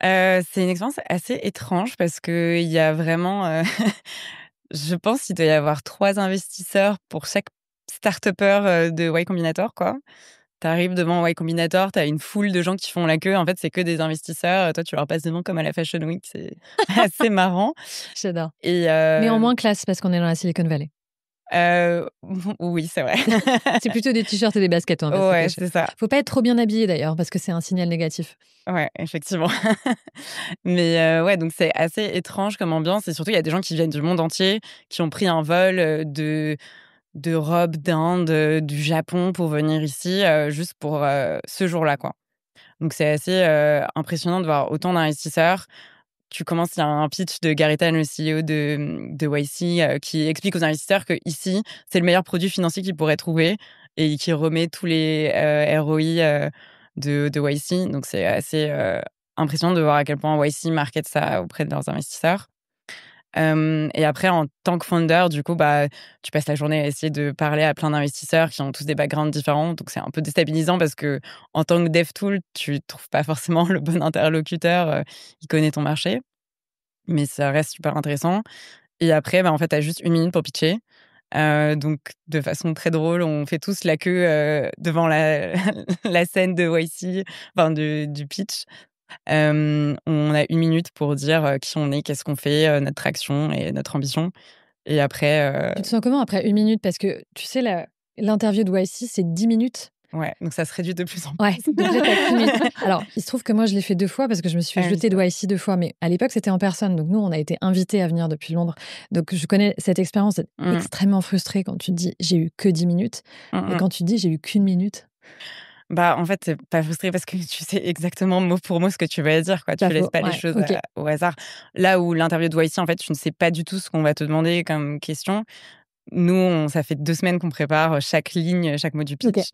C'est une expérience assez étrange parce qu'il y a vraiment, je pense qu'il doit y avoir 3 investisseurs pour chaque start-upper, de Y Combinator, quoi. Tu arrives devant Y Combinator, tu as une foule de gens qui font la queue. En fait, c'est que des investisseurs. Toi, tu leur passes devant comme à la Fashion Week. C'est assez marrant. J'adore. Et Mais en moins classe parce qu'on est dans la Silicon Valley. Oui, c'est vrai. C'est plutôt des t-shirts et des baskets. Ouais, c'est ça. Faut pas être trop bien habillé d'ailleurs parce que c'est un signal négatif. Ouais, effectivement. Mais ouais, donc c'est assez étrange comme ambiance. Et surtout, il y a des gens qui viennent du monde entier, qui ont pris un vol d'Europe, d'Inde, du Japon pour venir ici, juste pour ce jour-là, quoi. Donc c'est assez impressionnant de voir autant d'investisseurs. Tu commences, il y a un pitch de Gary Tan, le CEO de YC, qui explique aux investisseurs que ici, c'est le meilleur produit financier qu'ils pourraient trouver et qui remet tous les ROI de YC. Donc c'est assez impressionnant de voir à quel point YC market ça auprès de leurs investisseurs. Et après, en tant que founder, du coup, tu passes la journée à essayer de parler à plein d'investisseurs qui ont tous des backgrounds différents. Donc, c'est un peu déstabilisant parce que en tant que dev tool, tu trouves pas forcément le bon interlocuteur qui connaît ton marché. Mais ça reste super intéressant. Et après, en fait, tu as juste 1 minute pour pitcher. Donc, de façon très drôle, on fait tous la queue devant la, la scène de YC, enfin, du pitch. On a 1 minute pour dire qui on est, qu'est-ce qu'on fait, notre action et notre ambition. Et après. Tu te sens comment après 1 minute? Parce que tu sais, l'interview de YC, c'est 10 minutes. Ouais, donc ça se réduit de plus en plus. Ouais, donc là, t'as 10 minutes. Alors, il se trouve que moi, je l'ai fait 2 fois parce que je me suis fait jeter de YC 2 fois. Mais à l'époque, c'était en personne. Donc, nous, on a été invités à venir depuis Londres. Donc, je connais cette expérience d'être extrêmement frustrée quand tu te dis j'ai eu que 10 minutes. Et quand tu te dis j'ai eu qu'1 minute. En fait, c'est pas frustré parce que tu sais exactement mot pour mot ce que tu vas dire, quoi. Tu laisses pas les choses au hasard. Là où l'interview de YC, en fait, tu ne sais pas du tout ce qu'on va te demander comme question. Nous, ça fait 2 semaines qu'on prépare chaque ligne, chaque mot du pitch.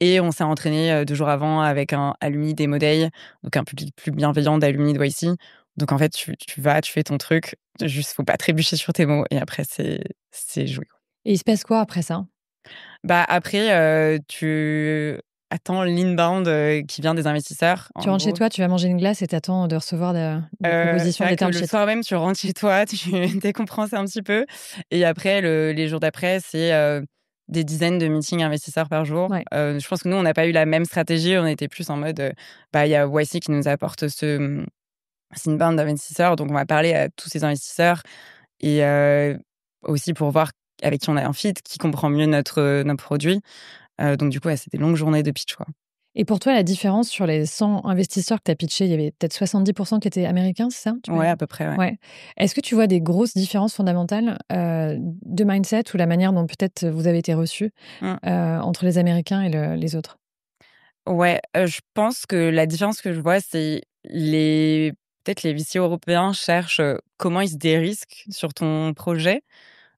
Et on s'est entraîné 2 jours avant avec un alumni Demo Day, donc un public plus bienveillant d'alumni de YC. Donc en fait, tu vas, tu fais ton truc. Juste, faut pas trébucher sur tes mots. Et après, c'est joué. Et il se passe quoi après ça? Après, tu attends l'inbound qui vient des investisseurs. Tu rentres chez toi, tu vas manger une glace et t'attends de recevoir des propositions des termes sheets. Le soir même, tu rentres chez toi, tu comprends ça un petit peu. Et après, les jours d'après, c'est des dizaines de meetings investisseurs par jour. Ouais. Je pense que nous, on n'a pas eu la même stratégie. On était plus en mode, il y a YC qui nous apporte ce inbound d'investisseurs. Donc, on va parler à tous ces investisseurs et aussi pour voir avec qui on a un fit, qui comprend mieux notre produit. Donc, du coup, c'est des longues journées de pitch, quoi. Et pour toi, la différence sur les 100 investisseurs que tu as pitchés, il y avait peut-être 70% qui étaient américains, c'est ça? Ouais, à peu près, ouais. Est-ce que tu vois des grosses différences fondamentales de mindset ou la manière dont peut-être vous avez été reçus entre les Américains et les autres? Ouais, je pense que la différence que je vois, c'est peut-être les VC européens cherchent comment ils se dérisquent sur ton projet,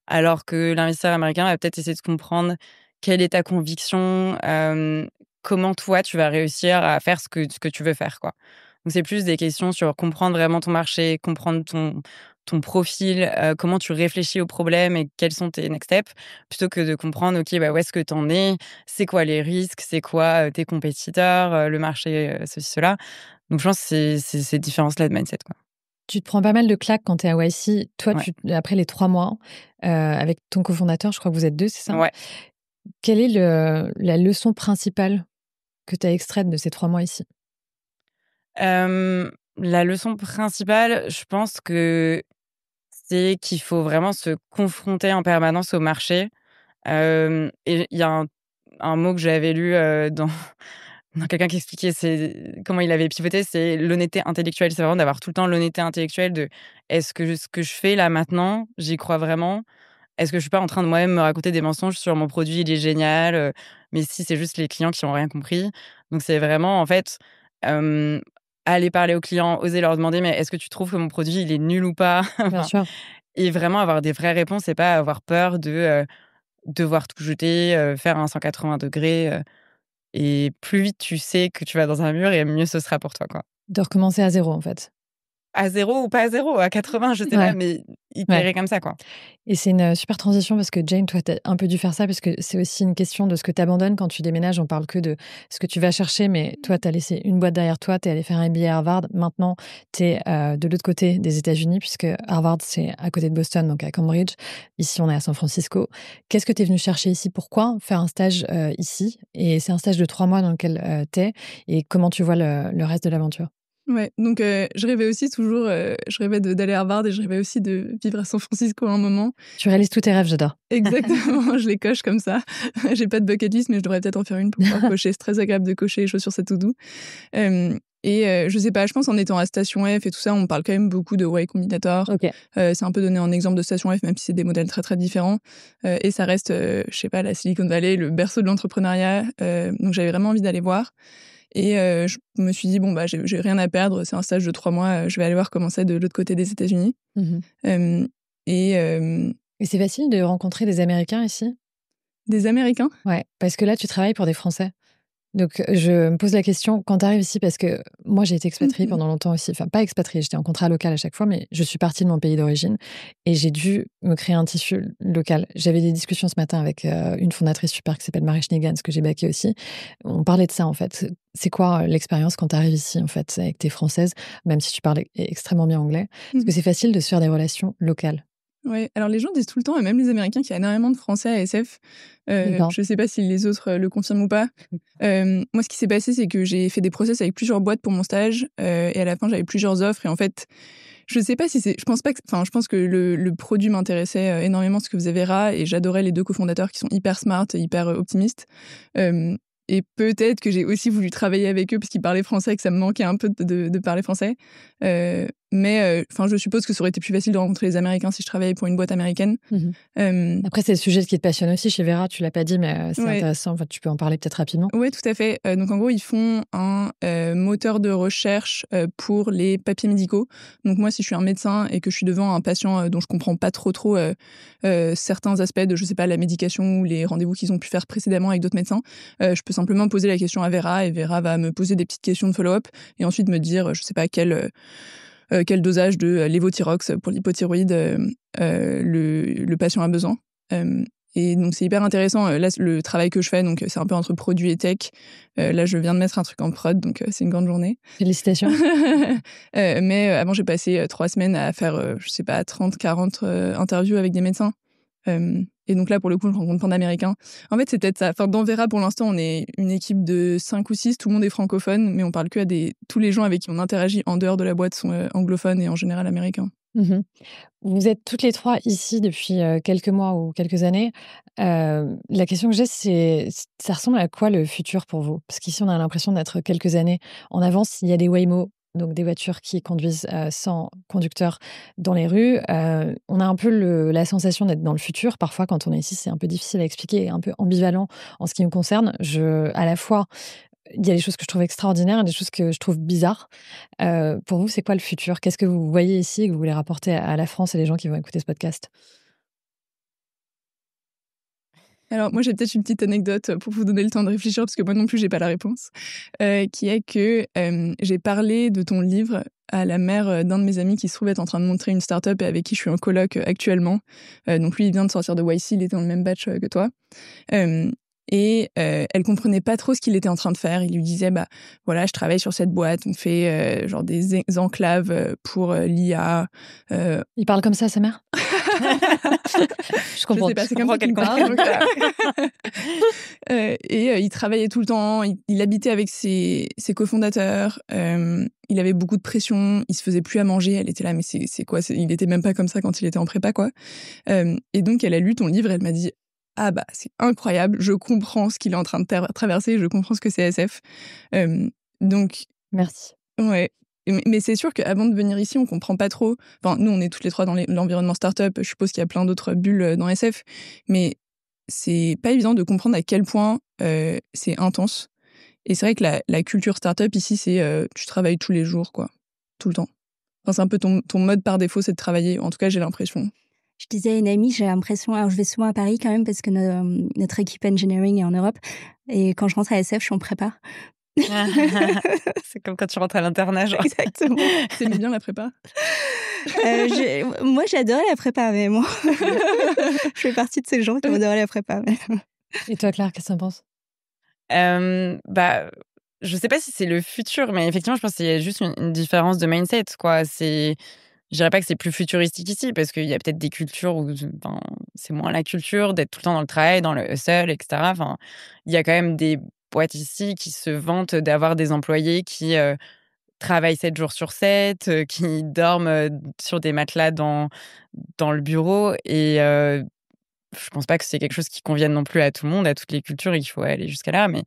alors que l'investisseur américain va peut-être essayer de comprendre quelle est ta conviction, comment toi tu vas réussir à faire ce que tu veux faire, quoi. Donc c'est plus des questions sur comprendre vraiment ton marché, comprendre ton profil, comment tu réfléchis au problème et quels sont tes next steps, plutôt que de comprendre, OK, où est-ce que tu en es, c'est quoi les risques, c'est quoi tes compétiteurs, le marché, ceci, cela. Donc je pense que c'est ces différences-là de mindset, quoi. Tu te prends pas mal de claques quand tu es à YC. Toi, Ouais. après les 3 mois, avec ton cofondateur, je crois que vous êtes 2, c'est ça? Ouais. Quelle est la leçon principale que tu as extraite de ces 3 mois ici? La leçon principale, je pense que c'est qu'il faut vraiment se confronter en permanence au marché. Et il y a un mot que j'avais lu dans quelqu'un qui expliquait comment il avait pivoté, c'est l'honnêteté intellectuelle. C'est vraiment d'avoir tout le temps l'honnêteté intellectuelle de est-ce que ce que je fais là maintenant, j'y crois vraiment? Est-ce que je suis pas en train de moi-même me raconter des mensonges sur mon produit, il est génial, mais si c'est juste les clients qui ont rien compris. Donc c'est vraiment en fait, aller parler aux clients, oser leur demander: «Mais est-ce que tu trouves que mon produit il est nul ou pas?» Bien sûr. et vraiment avoir des vraies réponses et pas avoir peur de devoir tout jeter, faire un 180 degrés. Et plus vite tu sais que tu vas dans un mur et mieux ce sera pour toi, quoi. De recommencer à zéro, en fait. À 0 ou pas à 0, à 80, je sais pas, Ouais. mais itérer comme ça, quoi. Et c'est une super transition parce que Jane, toi, tu as un peu dû faire ça parce que c'est aussi une question de ce que tu abandonnes quand tu déménages. On parle que de ce que tu vas chercher, mais toi, tu as laissé une boîte derrière toi, tu es allé faire un MBA à Harvard. Maintenant, tu es de l'autre côté des États-Unis puisque Harvard, c'est à côté de Boston, donc à Cambridge. Ici, on est à San Francisco. Qu'est-ce que tu es venu chercher ici? Pourquoi faire un stage ici? Et c'est un stage de 3 mois dans lequel tu es. Et comment tu vois le reste de l'aventure? Ouais, donc je rêvais aussi toujours, je rêvais d'aller à Harvard et je rêvais aussi de vivre à San Francisco à un moment. Tu réalises tous tes rêves, j'adore. Exactement, je les coche comme ça. J'ai pas de bucket list, mais je devrais peut-être en faire une pour pouvoir cocher. C'est très agréable de cocher les choses sur sa to-do. Je sais pas, je pense en étant à Station F et tout ça, on parle quand même beaucoup de Y Combinator. Ok. C'est un peu donné en exemple de Station F, même si c'est des modèles très très différents. Et ça reste, je sais pas, la Silicon Valley, le berceau de l'entrepreneuriat. Donc j'avais vraiment envie d'aller voir. Et je me suis dit, bon, bah, j'ai rien à perdre, c'est un stage de 3 mois, je vais aller voir comment c'est de l'autre côté des États-Unis. Mhm. Et c'est facile de rencontrer des Américains ici? Des Américains? Ouais, parce que là, tu travailles pour des Français. Donc, je me pose la question, quand tu arrives ici, parce que moi, j'ai été expatriée pendant longtemps aussi. Enfin, pas expatriée, j'étais en contrat local à chaque fois, mais je suis partie de mon pays d'origine et j'ai dû me créer un tissu local. J'avais des discussions ce matin avec une fondatrice super qui s'appelle Marie Schneegans, que j'ai backée aussi. On parlait de ça, en fait. C'est quoi l'expérience quand tu arrives ici, en fait, avec tes Françaises, même si tu parles extrêmement bien anglais? Est-ce que c'est facile de se faire des relations locales? Ouais, alors les gens disent tout le temps, et même les Américains, qu'il y a énormément de Français à SF. Je sais pas si les autres le confirment ou pas. Moi, ce qui s'est passé, c'est que j'ai fait des process avec plusieurs boîtes pour mon stage, et à la fin, j'avais plusieurs offres. Et en fait, je sais pas si c'est. Je pense pas que. Enfin, je pense que le produit m'intéressait énormément, ce que faisait Vera, et j'adorais les deux cofondateurs qui sont hyper smart, hyper optimistes. Et peut-être que j'ai aussi voulu travailler avec eux parce qu'ils parlaient français et que ça me manquait un peu de parler français. Mais je suppose que ça aurait été plus facile de rencontrer les Américains si je travaillais pour une boîte américaine. Après, c'est le sujet qui te passionne aussi chez Vera, tu l'as pas dit, mais c'est Ouais. intéressant. Enfin, tu peux en parler peut-être rapidement. Oui, tout à fait. Donc, en gros, ils font un moteur de recherche pour les papiers médicaux. Donc, moi, si je suis un médecin et que je suis devant un patient dont je comprends pas trop certains aspects de, je sais pas, la médication ou les rendez-vous qu'ils ont pu faire précédemment avec d'autres médecins, je peux simplement poser la question à Vera et Vera va me poser des petites questions de follow-up et ensuite me dire, je sais pas, quel dosage de lévothyrox pour l'hypothyroïde le patient a besoin. Et donc, c'est hyper intéressant. Là, le travail que je fais, donc c'est un peu entre produit et tech. Là, je viens de mettre un truc en prod, donc c'est une grande journée. Félicitations. Mais avant, j'ai passé 3 semaines à faire, je sais pas, 30-40 interviews avec des médecins. Et donc là, pour le coup, je rencontre plein d'Américains. En fait, c'est peut-être ça. Enfin, dans Vera, pour l'instant, on est une équipe de 5 ou 6. Tout le monde est francophone, mais on parle que à tous les gens avec qui on interagit en dehors de la boîte sont anglophones et en général américains. Vous êtes toutes les 3 ici depuis quelques mois ou quelques années. La question que j'ai, c'est ça ressemble à quoi le futur pour vous? Parce qu'ici, on a l'impression d'être quelques années en avance. Il y a des Waymo, donc des voitures qui conduisent sans conducteur dans les rues. On a un peu la sensation d'être dans le futur. Parfois, quand on est ici, c'est un peu difficile à expliquer et un peu ambivalent en ce qui me concerne. À la fois, il y a des choses que je trouve extraordinaires et des choses que je trouve bizarres. Pour vous, c'est quoi le futur? Qu'est-ce que vous voyez ici et que vous voulez rapporter à la France et les gens qui vont écouter ce podcast? Alors, moi, j'ai peut-être une petite anecdote pour vous donner le temps de réfléchir, parce que moi non plus, j'ai pas la réponse, qui est que j'ai parlé de ton livre à la mère d'un de mes amis qui se trouve être en train de montrer une start-up et avec qui je suis en coloc actuellement. Donc lui, il vient de sortir de YC, il était dans le même batch que toi. Elle comprenait pas trop ce qu'il était en train de faire. Il lui disait, bah voilà, je travaille sur cette boîte, on fait genre des enclaves pour l'IA. Il parle comme ça à sa mère? Je comprends. Je sais pas, c'est comme ça qu'il parle. Il travaillait tout le temps, il habitait avec ses cofondateurs, il avait beaucoup de pression, il se faisait plus à manger, elle était là, mais c'est quoi? Il était même pas comme ça quand il était en prépa, quoi. Et donc, elle a lu ton livre, elle m'a dit, ah bah, c'est incroyable, je comprends ce qu'il est en train de traverser, je comprends ce que c'est SF. Donc... Merci. Ouais. Mais c'est sûr qu'avant de venir ici, on comprend pas trop. Enfin, nous, on est toutes les 3 dans l'environnement startup. Je suppose qu'il y a plein d'autres bulles dans SF. Mais c'est pas évident de comprendre à quel point c'est intense. Et c'est vrai que la culture startup ici, c'est tu travailles tous les jours, quoi. Tout le temps. Enfin, c'est un peu ton mode par défaut, c'est de travailler. En tout cas, j'ai l'impression. Je disais à une amie, j'ai l'impression, alors je vais souvent à Paris quand même parce que notre équipe engineering est en Europe. Et quand je rentre à SF, je suis en prépa. C'est comme quand tu rentres à l'internat, genre. Exactement. T'aimais bien la prépa? Moi, j'adorais la prépa, mais moi, je fais partie de ces gens qui adoraient la prépa. Mais... Et toi, Claire, qu'est-ce que tu en penses? Je sais pas si c'est le futur, mais effectivement, je pense qu'il y a juste une différence de mindset, quoi. Je dirais pas que c'est plus futuristique ici, parce qu'il y a peut-être des cultures où c'est moins la culture d'être tout le temps dans le travail, dans le hustle, etc. Enfin, il y a quand même des boîtes ici qui se vantent d'avoir des employés qui travaillent 7 jours sur 7, qui dorment sur des matelas dans le bureau. Et je pense pas que c'est quelque chose qui convienne non plus à tout le monde, à toutes les cultures, et qu'il faut aller jusqu'à là. Mais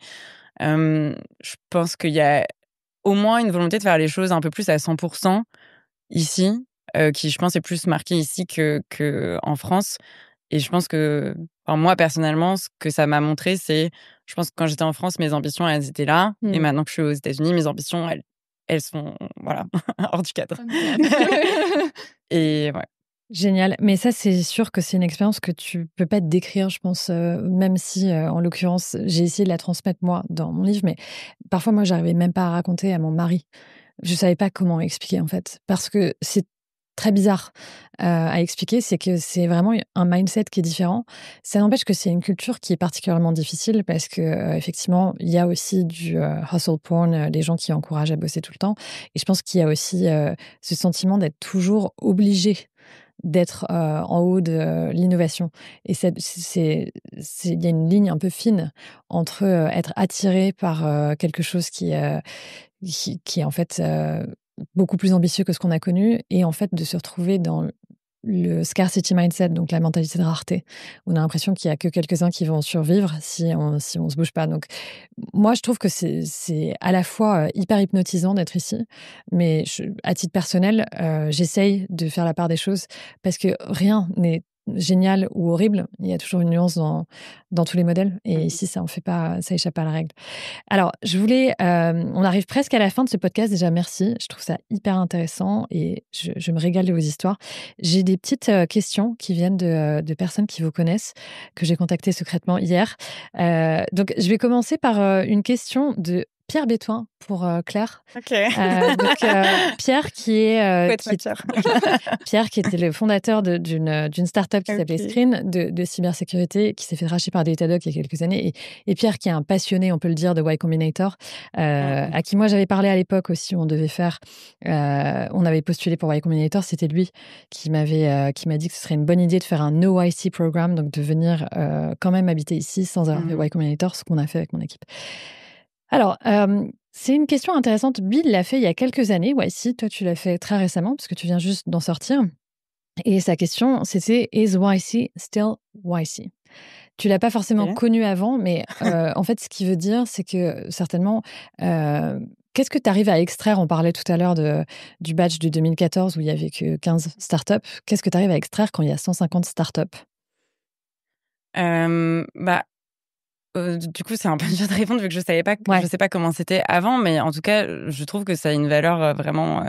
je pense qu'il y a au moins une volonté de faire les choses un peu plus à 100% ici, qui, je pense, est plus marquée ici que en France. Et je pense que, moi, personnellement, ce que ça m'a montré, c'est, je pense que quand j'étais en France, mes ambitions, elles étaient là. Et maintenant que je suis aux États-Unis, mes ambitions, elles sont, voilà, hors du cadre. Et ouais. Génial. Mais ça, c'est sûr que c'est une expérience que tu peux pas te décrire, je pense, même si, en l'occurrence, j'ai essayé de la transmettre, moi, dans mon livre. Mais parfois, moi, j'arrivais même pas à raconter à mon mari. Je savais pas comment expliquer, en fait. Parce que c'est très bizarre à expliquer. C'est que c'est vraiment un mindset qui est différent. Ça n'empêche que c'est une culture qui est particulièrement difficile parce que, effectivement, il y a aussi du hustle porn, des gens qui encouragent à bosser tout le temps. Et je pense qu'il y a aussi ce sentiment d'être toujours obligé d'être en haut de l'innovation. Et il y a une ligne un peu fine entre être attiré par quelque chose qui est en fait beaucoup plus ambitieux que ce qu'on a connu, et en fait de se retrouver dans le scarcity mindset, donc la mentalité de rareté. On a l'impression qu'il y a que quelques-uns qui vont survivre si on se bouge pas. Donc, moi, je trouve que c'est à la fois hyper hypnotisant d'être ici, mais à titre personnel, j'essaye de faire la part des choses parce que rien n'est génial ou horrible. Il y a toujours une nuance dans tous les modèles. Et ici, ça échappe pas à la règle. Alors, on arrive presque à la fin de ce podcast. Déjà, merci. Je trouve ça hyper intéressant et je me régale de vos histoires. J'ai des petites questions qui viennent de personnes qui vous connaissent, que j'ai contactées secrètement hier. Donc, je vais commencer par une question de Pierre Bétouin pour Claire. Ok. Pierre Pierre qui était le fondateur d'une start-up qui s'appelait Screen de cybersécurité, qui s'est fait racheter par Datadog il y a quelques années. Et Pierre qui est un passionné, on peut le dire, de Y Combinator, à qui moi j'avais parlé à l'époque aussi, où on avait postulé pour Y Combinator. C'était lui qui m'a dit que ce serait une bonne idée de faire un No YC programme, donc de venir quand même habiter ici sans avoir fait Y Combinator, ce qu'on a fait avec mon équipe. Alors, c'est une question intéressante. Bill l'a fait il y a quelques années. YC, toi, tu l'as fait très récemment, parce que tu viens juste d'en sortir. Et sa question, c'était « Is YC still YC ?» Tu l'as pas forcément connu avant, mais en fait, ce qu'il veut dire, c'est que certainement, qu'est-ce que tu arrives à extraire? On parlait tout à l'heure du batch de 2014 où il y avait que 15 startups. Qu'est-ce que tu arrives à extraire quand il y a 150 startups? Du coup, c'est un peu dur de répondre vu que je sais pas comment c'était avant, mais en tout cas, je trouve que ça a une valeur vraiment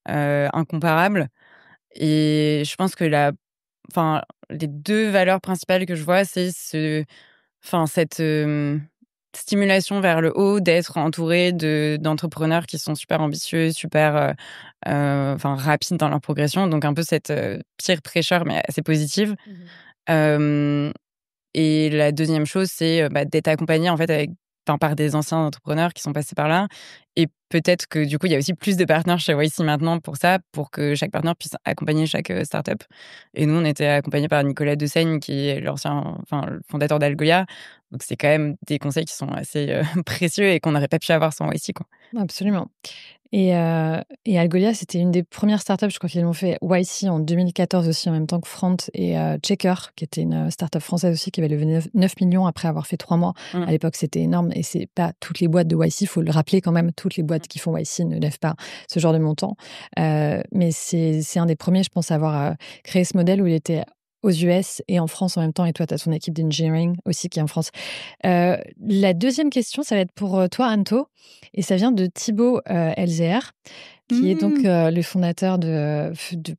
incomparable. Et je pense que les deux valeurs principales que je vois, c'est cette stimulation vers le haut, d'être entouré d'entrepreneurs qui sont super ambitieux, super rapides dans leur progression, donc un peu cette peer pressure, mais assez positive. Et la deuxième chose, c'est d'être accompagné en fait par des anciens entrepreneurs qui sont passés par là. Et peut-être que du coup, il y a aussi plus de partenaires chez YC maintenant pour ça, pour que chaque partenaire puisse accompagner chaque startup. Et nous, on était accompagnés par Nicolas Dessaigne, qui est le fondateur d'Algolia. Donc, c'est quand même des conseils qui sont assez précieux et qu'on n'aurait pas pu avoir sans YC, quoi. Absolument. Et Algolia, c'était une des premières startups, je crois qu'ils l'ont fait YC en 2014 aussi, en même temps que Front et Checker, qui était une startup française aussi, qui avait levé 9 millions après avoir fait 3 mois. À l'époque, c'était énorme. Et c'est pas toutes les boîtes de YC, il faut le rappeler quand même, toutes les boîtes qui font YC ne lèvent pas ce genre de montant. Mais c'est un des premiers, je pense, à avoir créé ce modèle où il était aux US et en France en même temps, et toi, tu as ton équipe d'engineering aussi qui est en France. La deuxième question, ça va être pour toi, Anto, et ça vient de Thibaut LZR. qui est donc le fondateur de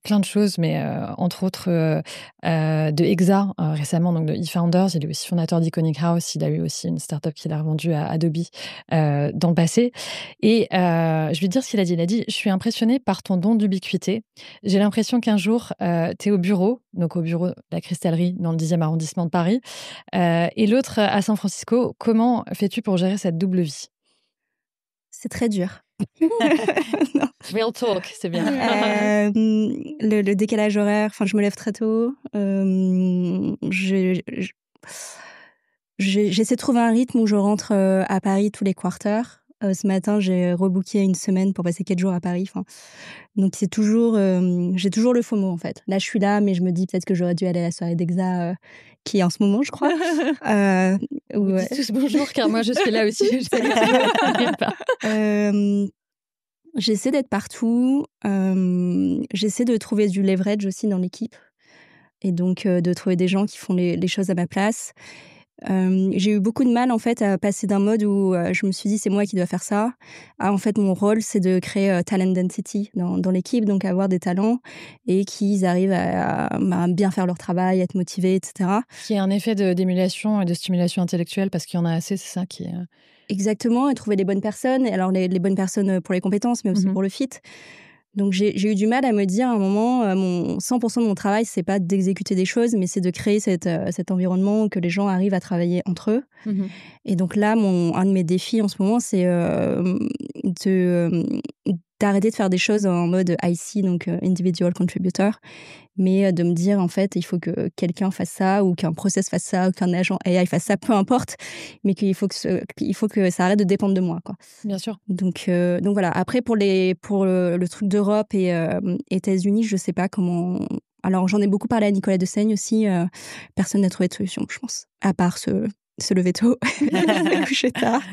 plein de choses, mais entre autres de Exa récemment, donc de eFounders. Il est aussi fondateur d'Iconic House. Il a eu aussi une startup qu'il a revendue à Adobe dans le passé. Et je vais dire ce qu'il a dit. Il a dit « Je suis impressionné par ton don d'ubiquité. J'ai l'impression qu'un jour, tu es au bureau, donc au bureau de la Cristallerie dans le 10e arrondissement de Paris, et l'autre à San Francisco. Comment fais-tu pour gérer cette double vie ?» C'est très dur. Non. Real talk, c'est bien. Le décalage horaire, je me lève très tôt. J'essaie de trouver un rythme où je rentre à Paris tous les quarters. Ce matin, j'ai rebooké une semaine pour passer 4 jours à Paris. Donc, c'est toujours... j'ai toujours le FOMO, en fait. Là, je suis là, mais je me dis peut-être que j'aurais dû aller à la soirée d'Exa qui est en ce moment, je crois. Vous dites tous bonjour, car moi, je suis là aussi. J'essaie d'être partout. J'essaie de trouver du leverage aussi dans l'équipe. Et donc, de trouver des gens qui font les choses à ma place. J'ai eu beaucoup de mal, en fait, à passer d'un mode où je me suis dit, c'est moi qui dois faire ça, à, en fait, mon rôle, c'est de créer talent density dans l'équipe, donc avoir des talents et qu'ils arrivent à bien faire leur travail, à être motivés, etc. Qui est un effet d'émulation et de stimulation intellectuelle, parce qu'il y en a assez, c'est ça qui est... Exactement, et trouver les bonnes personnes. Alors, les bonnes personnes pour les compétences, mais aussi pour le fit. Donc, j'ai eu du mal à me dire à un moment, 100% de mon travail, c'est pas d'exécuter des choses, mais c'est de créer cet environnement où que les gens arrivent à travailler entre eux. Et donc là, un de mes défis en ce moment, c'est d'arrêter de faire des choses en mode IC, donc individual contributor, mais de me dire, en fait, il faut que quelqu'un fasse ça, ou qu'un process fasse ça, ou qu'un agent AI fasse ça, peu importe, mais qu'il faut que ça arrête de dépendre de moi, quoi. Bien sûr. Donc voilà. Après, pour le truc d'Europe et États-Unis, je sais pas comment... Alors, j'en ai beaucoup parlé à Nicolas Dessaigne aussi. Personne n'a trouvé de solution, je pense, à part se lever tôt, se coucher tard.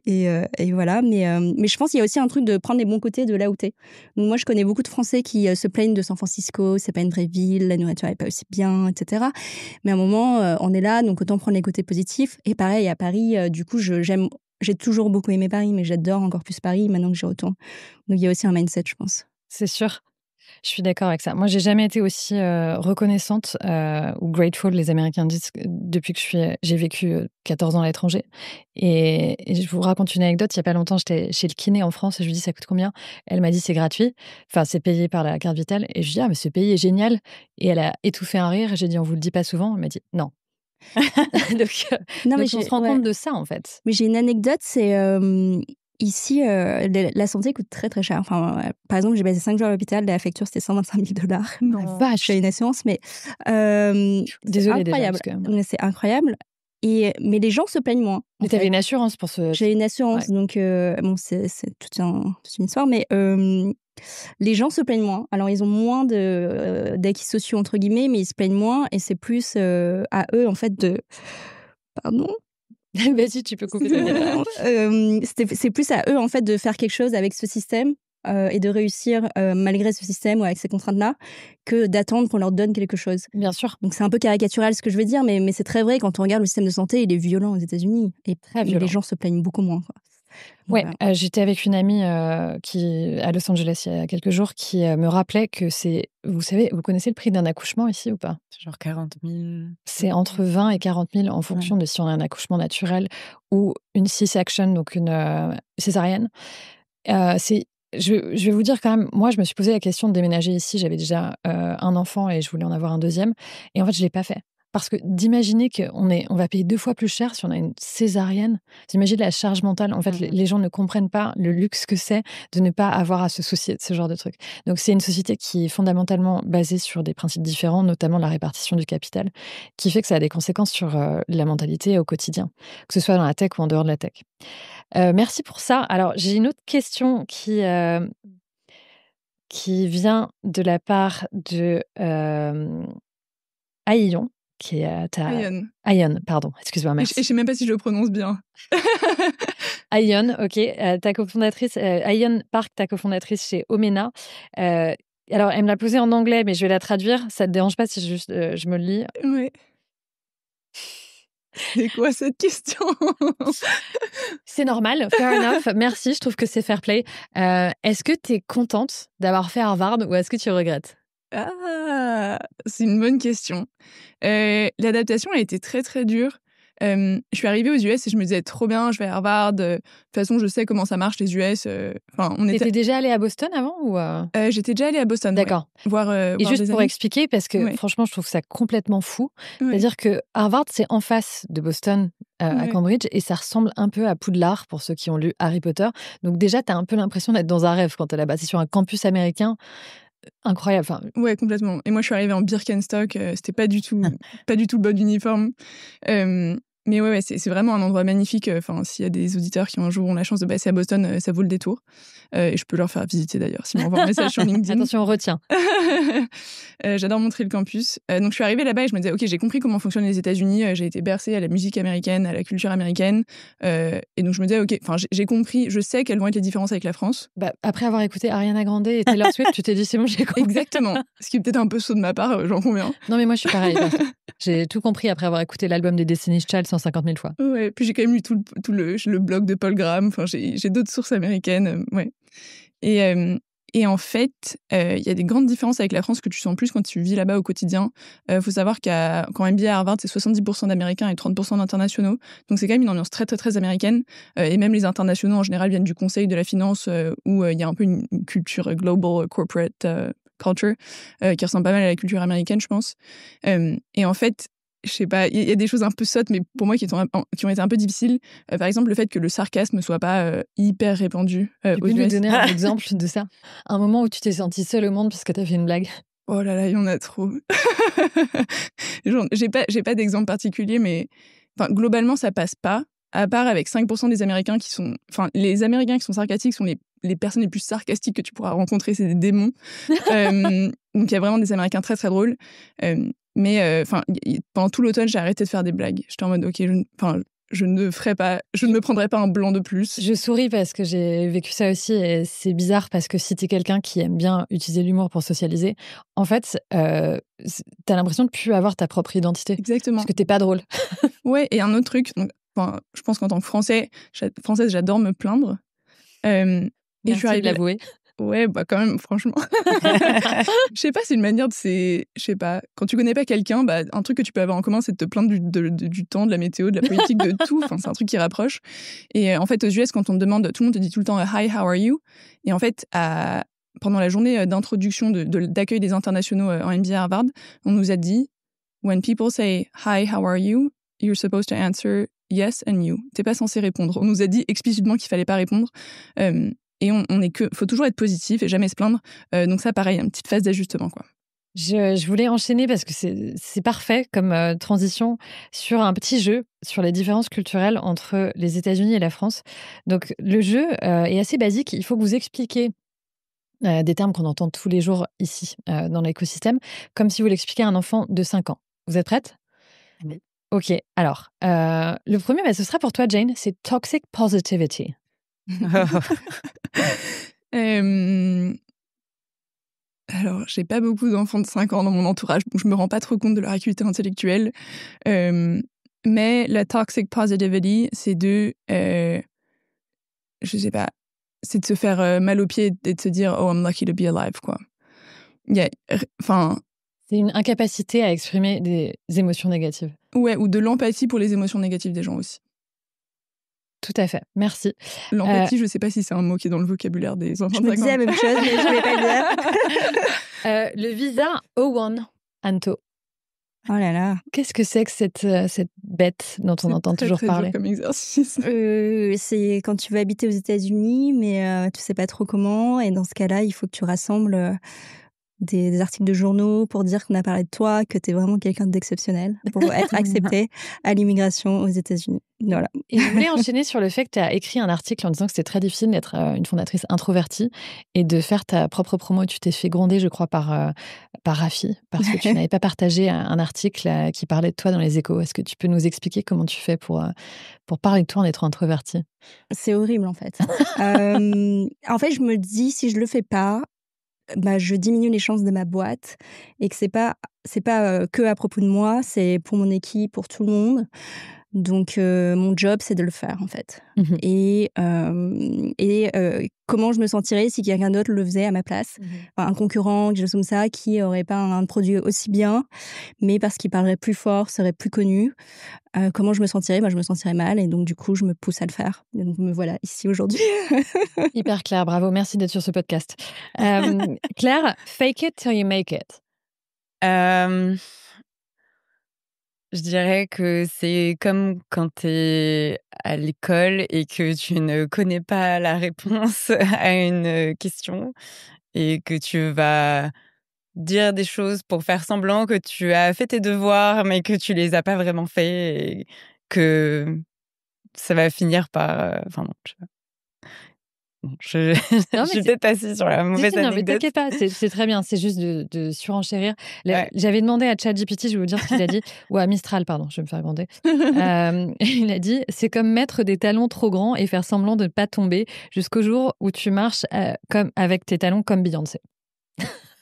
Et voilà. Mais je pense qu'il y a aussi un truc de prendre les bons côtés de là où t'es. Donc moi, je connais beaucoup de Français qui se plaignent de San Francisco. C'est pas une vraie ville, la nourriture est pas aussi bien, etc. Mais à un moment, on est là, donc autant prendre les côtés positifs. Et pareil, à Paris, du coup, j'ai toujours beaucoup aimé Paris, mais j'adore encore plus Paris maintenant que j'y retourne. Donc il y a aussi un mindset, je pense. C'est sûr. Je suis d'accord avec ça. Moi, j'ai jamais été aussi reconnaissante ou grateful, les Américains disent, depuis que j'ai vécu 14 ans à l'étranger. Et je vous raconte une anecdote. Il y a pas longtemps, j'étais chez le kiné en France et je lui dis ça coûte combien ? Elle m'a dit c'est gratuit. Enfin, c'est payé par la carte Vitale. Et je lui dis mais ce pays est génial. Et elle a étouffé un rire. Et j'ai dit on vous le dit pas souvent. Elle m'a dit non. donc on se rend compte de ça en fait. Mais j'ai une anecdote, c'est ici, la santé coûte très très cher. Par exemple, j'ai passé 5 jours à l'hôpital, la facture c'était $125,000. Non, vache. J'ai une assurance, mais désolée incroyable. Déjà, parce que... C'est incroyable. Mais les gens se plaignent moins. Mais t'avais une assurance pour ce... J'ai une assurance, donc c'est toute une histoire, mais les gens se plaignent moins. Alors, ils ont moins d'acquis sociaux, entre guillemets, mais ils se plaignent moins, et c'est plus à eux, en fait, de... Pardon ? Vas-y, tu peux couper ta c'est plus à eux, en fait, de faire quelque chose avec ce système et de réussir malgré ce système ou avec ces contraintes-là, que d'attendre qu'on leur donne quelque chose. Bien sûr. Donc, c'est un peu caricatural ce que je veux dire, mais c'est très vrai. Quand on regarde le système de santé, il est violent aux États-Unis. Et très violent. Les gens se plaignent beaucoup moins, quoi. Ouais, j'étais avec une amie qui à Los Angeles il y a quelques jours qui me rappelait que c'est, vous savez, vous connaissez le prix d'un accouchement ici ou pas ? C'est genre 40 000. C'est entre 20 et 40 000 en fonction de si on a un accouchement naturel ou une C-section, donc une césarienne. Je vais vous dire quand même, moi je me suis posé la question de déménager ici. J'avais déjà un enfant et je voulais en avoir un deuxième. Et en fait, je ne l'ai pas fait. Parce que d'imaginer qu'on va payer 2 fois plus cher si on a une césarienne, j'imagine la charge mentale. En fait, les gens ne comprennent pas le luxe que c'est de ne pas avoir à se soucier de ce genre de trucs. Donc, c'est une société qui est fondamentalement basée sur des principes différents, notamment la répartition du capital, qui fait que ça a des conséquences sur la mentalité au quotidien, que ce soit dans la tech ou en dehors de la tech. Merci pour ça. Alors, j'ai une autre question qui vient de la part de Aïon, qui est Ayon, pardon, excuse-moi, merci. Je ne sais même pas si je le prononce bien. Ayon, ok, ta cofondatrice, Ayon Park, ta cofondatrice chez Omena. Alors, elle me l'a posée en anglais, mais je vais la traduire. Ça te dérange pas si je me le lis ? Oui. C'est quoi cette question? C'est normal, fair enough. Merci, je trouve que c'est fair play. Est-ce que tu es contente d'avoir fait Harvard ou est-ce que tu regrettes? Ah, c'est une bonne question. L'adaptation a été très, très dure. Je suis arrivée aux US et je me disais trop bien, je vais à Harvard. De toute façon, je sais comment ça marche les US. T'étais déjà allée à Boston avant ou J'étais déjà allée à Boston. D'accord. Ouais. Voir Et juste des pour amis. expliquer, parce que Ouais. franchement, je trouve ça complètement fou. Ouais. C'est-à-dire que Harvard, c'est en face de Boston, à Ouais. Cambridge, et ça ressemble un peu à Poudlard pour ceux qui ont lu Harry Potter. Donc déjà, t'as un peu l'impression d'être dans un rêve quand t'es là-bas. C'est sur un campus américain incroyable. Enfin, Ouais, complètement. Et moi, je suis arrivée en Birkenstock. C'était pas du tout le bon uniforme. Mais ouais, c'est vraiment un endroit magnifique. Enfin, s'il y a des auditeurs qui un jour ont la chance de passer à Boston, ça vaut le détour. Et je peux leur faire visiter d'ailleurs, s'ils m'envoient un message sur LinkedIn. attention, on retient. J'adore montrer le campus. Donc je suis arrivée là-bas et je me disais, ok, j'ai compris comment fonctionnent les États-Unis. J'ai été bercée à la musique américaine, à la culture américaine. Et donc je me disais, ok, enfin j'ai compris, je sais quelles vont être les différences avec la France. Bah, après avoir écouté Ariana Grande et Taylor Swift, tu t'es dit, c'est bon, j'ai compris. Exactement. Ce qui est peut-être un peu saut de ma part, j'en conviens. Non, mais moi, je suis pareil. J'ai tout compris après avoir écouté l'album des Destiny's Child 150 000 fois. Ouais, puis j'ai quand même lu tout le blog de Paul Graham. Enfin, j'ai d'autres sources américaines. Ouais. Et en fait, il y a des grandes différences avec la France que tu sens plus quand tu vis là-bas au quotidien. Faut savoir qu'en MBA à Harvard, c'est 70% d'Américains et 30% d'internationaux. Donc c'est quand même une ambiance très, très, très américaine. Et même les internationaux, en général, viennent du conseil de la finance où il y a un peu une culture global corporate culture qui ressemble pas mal à la culture américaine, je pense. Et en fait, je sais pas, il y a des choses un peu sottes, mais pour moi qui ont été un peu difficiles. Par exemple, le fait que le sarcasme ne soit pas hyper répandu Tu aux peux nous US. donner un exemple de ça? Un moment où tu t'es sentie seule au monde parce que t'as fait une blague? Oh là là, il y en a trop. J'ai pas d'exemple particulier, mais globalement, ça passe pas. À part avec 5% des Américains qui sont... Enfin, les Américains qui sont sarcastiques sont les personnes les plus sarcastiques que tu pourras rencontrer, c'est des démons. Donc il y a vraiment des Américains très, très drôles. Mais pendant tout l'automne, j'ai arrêté de faire des blagues. J'étais en mode, ok, je ne me prendrai pas un blanc de plus. Je souris parce que j'ai vécu ça aussi et c'est bizarre parce que si t'es quelqu'un qui aime bien utiliser l'humour pour socialiser, en fait, t'as l'impression de plus avoir ta propre identité. Exactement. Parce que t'es pas drôle. Ouais, et un autre truc, je pense qu'en tant que Française, j'adore me plaindre. Et je suis arrivée de l'avouer. Ouais, bah quand même, franchement. Je sais pas, c'est une manière de... Je sais pas, quand tu connais pas quelqu'un, bah, un truc que tu peux avoir en commun, c'est de te plaindre du temps, de la météo, de la politique, de tout. Enfin, c'est un truc qui rapproche. Et en fait, aux US, quand on te demande, tout le monde te dit tout le temps « Hi, how are you ?» Et en fait, pendant la journée d'introduction, d'accueil des internationaux en MBA à Harvard, on nous a dit « When people say « Hi, how are you ?» You're supposed to answer « Yes and you ». T'es pas censé répondre. On nous a dit explicitement qu'il fallait pas répondre. Et faut toujours être positif et jamais se plaindre. Donc ça, pareil, une petite phase d'ajustement, quoi. Je voulais enchaîner parce que c'est parfait comme transition sur un petit jeu sur les différences culturelles entre les États-Unis et la France. Donc le jeu est assez basique. Il faut que vous expliquiez des termes qu'on entend tous les jours ici dans l'écosystème, comme si vous l'expliquiez à un enfant de 5 ans. Vous êtes prête? Oui. Ok, alors le premier, ce sera pour toi, Jane, c'est toxic positivity. Alors, j'ai pas beaucoup d'enfants de 5 ans dans mon entourage, donc je me rends pas trop compte de leur acuité intellectuelle. Mais la toxic positivity, c'est je sais pas, c'est de se faire mal aux pieds et de se dire « Oh, I'm lucky to be alive », quoi. C'est une incapacité à exprimer des émotions négatives. Ouais, ou de l'empathie pour les émotions négatives des gens aussi. Tout à fait, merci. L'empathie, je sais pas si c'est un mot qui est dans le vocabulaire des enfants de 5 ans. Je me disais la même chose, mais je vais pas le dire. Le visa O1, Anto. Oh là là. Qu'est-ce que c'est que cette bête dont on entend très, toujours très parler? Dur comme exercice. C'est quand tu vas habiter aux États-Unis, mais tu sais pas trop comment. Et dans ce cas-là, il faut que tu rassembles des articles de journaux pour dire qu'on a parlé de toi, que tu es vraiment quelqu'un d'exceptionnel pour être accepté à l'immigration aux États-Unis. Voilà. Et je voulais enchaîner sur le fait que tu as écrit un article en disant que c'était très difficile d'être une fondatrice introvertie et de faire ta propre promo. Tu t'es fait gronder, je crois, par Rafi, parce que tu n'avais pas partagé un article qui parlait de toi dans les Échos. Est-ce que tu peux nous expliquer comment tu fais pour parler de toi en étant introvertie? C'est horrible, en fait. En fait, je me dis, si je le fais pas, je diminue les chances de ma boîte et que c'est pas que à propos de moi, c'est pour mon équipe, pour tout le monde. Donc, mon job, c'est de le faire, en fait. Mhm. Et comment je me sentirais si quelqu'un d'autre le faisait à ma place. Enfin, un concurrent, quelque chose comme ça, qui aurait pas un produit aussi bien, mais parce qu'il parlerait plus fort, serait plus connu. Comment je me sentirais? Je me sentirais mal et donc du coup, je me pousse à le faire. Et donc me voilà ici aujourd'hui. Hyper clair, bravo, merci d'être sur ce podcast. Claire, fake it till you make it. Je dirais que c'est comme quand tu es à l'école et que tu ne connais pas la réponse à une question et que tu vas dire des choses pour faire semblant que tu as fait tes devoirs mais que tu les as pas vraiment faits et que ça va finir par... Enfin non, je Non, je suis mais peut-être assise sur la mauvaise non, mais anecdote. t'inquiète pas, c'est très bien, c'est juste de surenchérir. Ouais. J'avais demandé à ChatGPT, je vais vous dire ce qu'il a dit, ou à Mistral, pardon, je vais me faire gronder. Il a dit, c'est comme mettre des talons trop grands et faire semblant de ne pas tomber jusqu'au jour où tu marches comme, avec tes talons comme Beyoncé.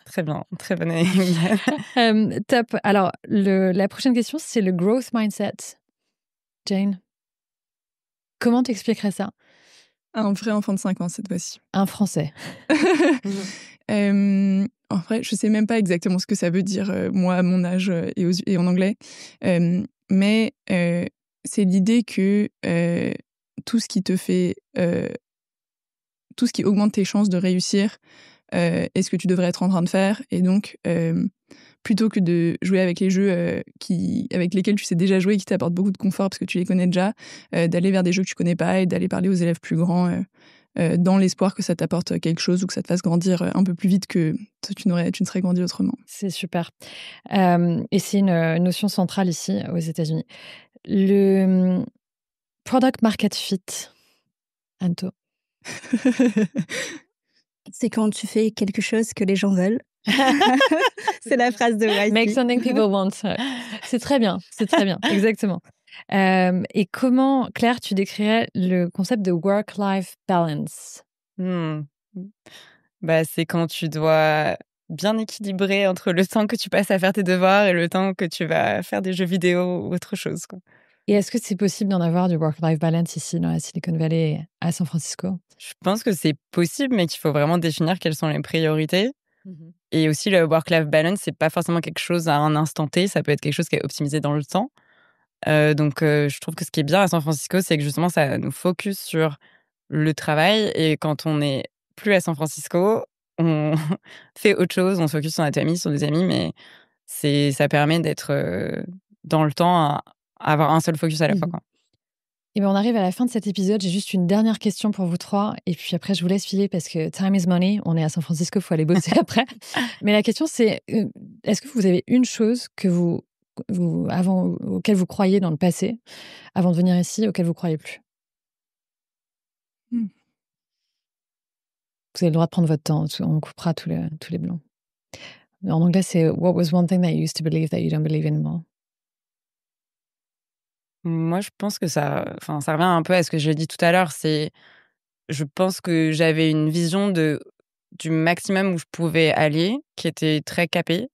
Très bien, très bonne anecdote. Top. Alors, la prochaine question, c'est le growth mindset. Jane, comment t'expliquerais ça? Un vrai enfant de 5 ans cette fois-ci. Un Français. En vrai, je sais même pas exactement ce que ça veut dire, moi, à mon âge et en anglais. Mais c'est l'idée que tout ce qui te fait... tout ce qui augmente tes chances de réussir est ce que tu devrais être en train de faire. Et donc, plutôt que de jouer avec les jeux avec lesquels tu sais déjà jouer, qui t'apportent beaucoup de confort parce que tu les connais déjà, d'aller vers des jeux que tu connais pas et d'aller parler aux élèves plus grands dans l'espoir que ça t'apporte quelque chose ou que ça te fasse grandir un peu plus vite que tu ne serais grandi autrement. C'est super. Et c'est une notion centrale ici, aux États-Unis. Le product market fit, Anto. C'est quand tu fais quelque chose que les gens veulent. C'est la phrase de YC. Make something people want. C'est très bien, exactement. Et comment, Claire, tu décrirais le concept de work-life balance? C'est quand tu dois bien équilibrer entre le temps que tu passes à faire tes devoirs et le temps que tu vas faire des jeux vidéo ou autre chose, quoi. Et est-ce que c'est possible d'en avoir du work-life balance ici dans la Silicon Valley à San Francisco? Je pense que c'est possible, mais qu'il faut vraiment définir quelles sont les priorités. Et aussi, le work-life balance, c'est pas forcément quelque chose à un instant T, ça peut être quelque chose qui est optimisé dans le temps. Donc, je trouve que ce qui est bien à San Francisco, c'est que justement, ça nous focus sur le travail. Et quand on n'est plus à San Francisco, on fait autre chose, on se focus sur notre famille, sur des amis, mais ça permet d'être dans le temps, à avoir un seul focus à la fois, quoi. Et bien, on arrive à la fin de cet épisode. J'ai juste une dernière question pour vous trois. Et puis après, je vous laisse filer parce que time is money. On est à San Francisco, il faut aller bosser après. Mais la question, c'est est-ce que vous avez une chose que auquel vous croyiez dans le passé, avant de venir ici, auquel vous croyez plus? Vous avez le droit de prendre votre temps. On coupera tous les blancs. En anglais, c'est What was one thing that you used to believe that you don't believe anymore? Moi, je pense que ça revient un peu à ce que j'ai dit tout à l'heure. Je pense que j'avais une vision du maximum où je pouvais aller, qui était très capée.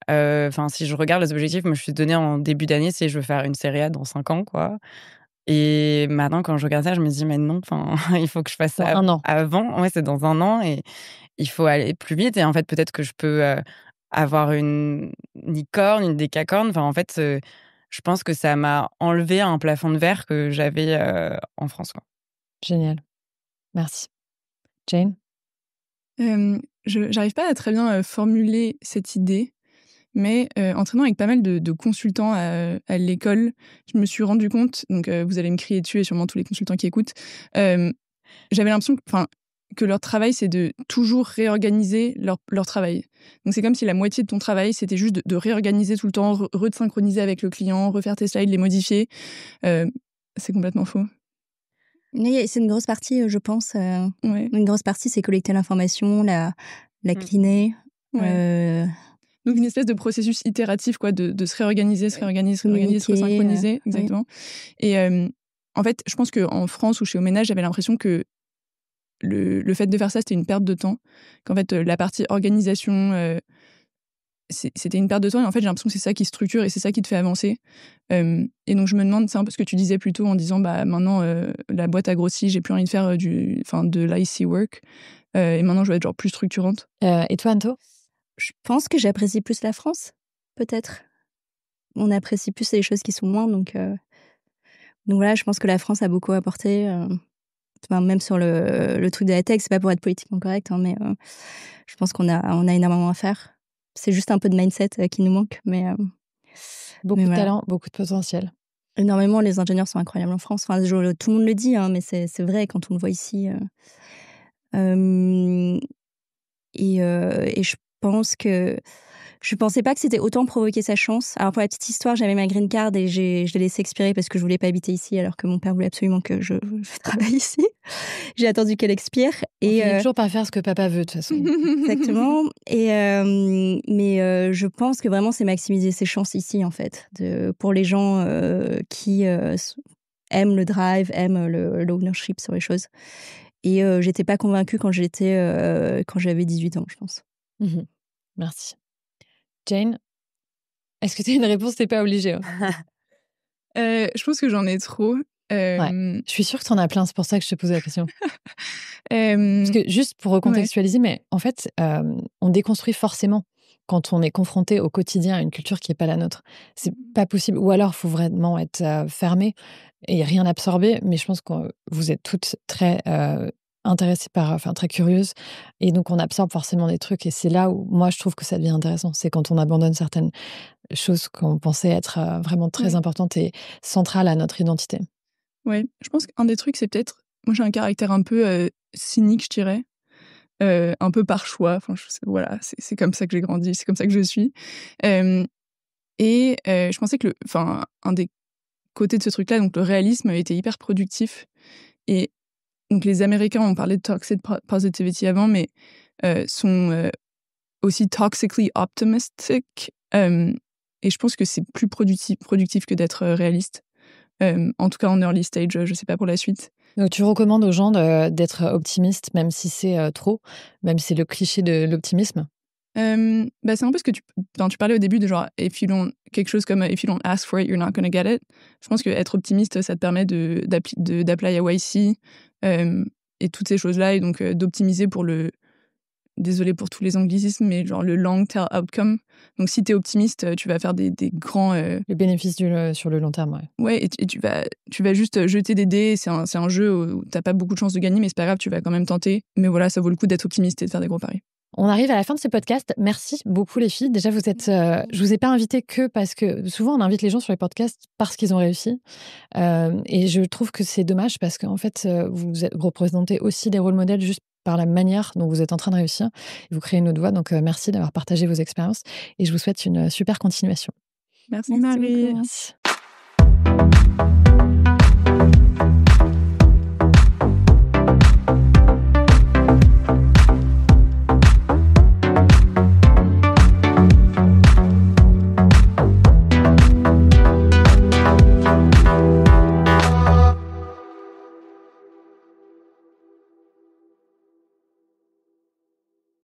Si je regarde les objectifs que je me suis donné en début d'année, c'est je veux faire une série A dans 5 ans, quoi. Et maintenant, quand je regarde ça, je me dis, mais non, il faut que je fasse ça Dans 1 an. avant. Ouais, c'est dans 1 an et il faut aller plus vite. Et en fait, peut-être que je peux avoir une licorne, une décacorne. En fait, je pense que ça m'a enlevé un plafond de verre que j'avais en France, quoi. Génial. Merci. Jane? J'arrive pas à très bien formuler cette idée, mais en traînant avec pas mal de consultants à l'école, je me suis rendu compte, donc vous allez me crier dessus et sûrement tous les consultants qui écoutent, j'avais l'impression que leur travail, c'est de toujours réorganiser leur travail. Donc c'est comme si la moitié de ton travail, c'était juste de réorganiser tout le temps, resynchroniser avec le client, refaire tes slides, les modifier. C'est complètement faux. Mais c'est une grosse partie, je pense. Ouais. Une grosse partie, c'est collecter l'information, la cliner. Ouais. Donc une espèce de processus itératif, quoi, de se réorganiser, se resynchroniser. Exactement. Ouais. Et en fait, je pense qu'en France ou chez Au-Ménage, j'avais l'impression que le fait de faire ça, c'était une perte de temps. Qu'en fait, la partie organisation, c'était une perte de temps. Et en fait, j'ai l'impression que c'est ça qui structure et c'est ça qui te fait avancer. Et donc, je me demande, c'est un peu ce que tu disais plus tôt en disant, maintenant, la boîte a grossi, j'ai plus envie de faire de l'IC work. Et maintenant, je vais être genre plus structurante. Et toi, Anto? Je pense que j'apprécie plus la France, peut-être. On apprécie plus les choses qui sont moins, donc voilà, je pense que la France a beaucoup apporté. Même sur le truc de la tech, c'est pas pour être politiquement correct, hein, mais je pense qu'on a énormément à faire. C'est juste un peu de mindset qui nous manque, mais beaucoup de voilà. talent, beaucoup de potentiel. Énormément, les ingénieurs sont incroyables en France. Enfin, tout le monde le dit, hein, mais c'est vrai quand on le voit ici. Et je pense que je pensais pas que c'était autant provoquer sa chance. Alors pour la petite histoire, j'avais ma green card et je l'ai laissée expirer parce que je voulais pas habiter ici, alors que mon père voulait absolument que je travaille ici. J'ai attendu qu'elle expire. Et toujours pas faire ce que papa veut, de toute façon. Exactement. Mais je pense que vraiment c'est maximiser ses chances ici, en fait, pour les gens qui aiment le drive, aiment l'ownership sur les choses. Et j'étais pas convaincue quand j'avais 18 ans, je pense. Merci. Jane, est-ce que tu as une réponse? T'es pas obligée. Hein. Je pense que j'en ai trop. Ouais. Je suis sûre que tu en as plein, c'est pour ça que je te pose la question. Parce que juste pour recontextualiser, mais en fait, on déconstruit forcément quand on est confronté au quotidien à une culture qui n'est pas la nôtre. C'est pas possible. Ou alors, il faut vraiment être fermé et rien absorber. Mais je pense que vous êtes toutes très intéressées très curieuses. Et donc, on absorbe forcément des trucs. Et c'est là où, moi, je trouve que ça devient intéressant. C'est quand on abandonne certaines choses qu'on pensait être vraiment très importantes et centrales à notre identité. Ouais, je pense qu'un des trucs, c'est peut-être... Moi, j'ai un caractère un peu cynique, je dirais. Un peu par choix. Enfin, voilà, c'est comme ça que j'ai grandi, c'est comme ça que je suis. Et je pensais que un des côtés de ce truc-là, donc le réalisme, était hyper productif. Et donc les Américains, on parlait de toxic positivity avant, mais sont aussi toxically optimistic. Et je pense que c'est plus productif que d'être réaliste. En tout cas, en early stage, je sais pas pour la suite. Donc, tu recommandes aux gens d'être optimiste, même si c'est trop, même si c'est le cliché de l'optimisme? C'est un peu ce que tu parlais au début de genre, quelque chose comme if you don't ask for it, you're not gonna get it. Je pense qu'être optimiste, ça te permet d'apply à YC et toutes ces choses-là, et donc d'optimiser pour désolé pour tous les anglicismes, mais genre le long-term outcome. Donc, si t'es optimiste, tu vas faire des grands... Le bénéfice sur le long terme, ouais. Ouais, et tu vas juste jeter des dés. C'est un jeu où t'as pas beaucoup de chances de gagner, mais c'est pas grave, tu vas quand même tenter. Mais voilà, ça vaut le coup d'être optimiste et de faire des gros paris. On arrive à la fin de ce podcast. Merci beaucoup, les filles. Déjà, je vous ai pas invité que parce que souvent, on invite les gens sur les podcasts parce qu'ils ont réussi. Et je trouve que c'est dommage parce qu'en fait, vous représentez aussi des rôles modèles juste par la manière dont vous êtes en train de réussir. Et vous créez une autre voie. Donc, merci d'avoir partagé vos expériences. Et je vous souhaite une super continuation. Merci Marie. Merci.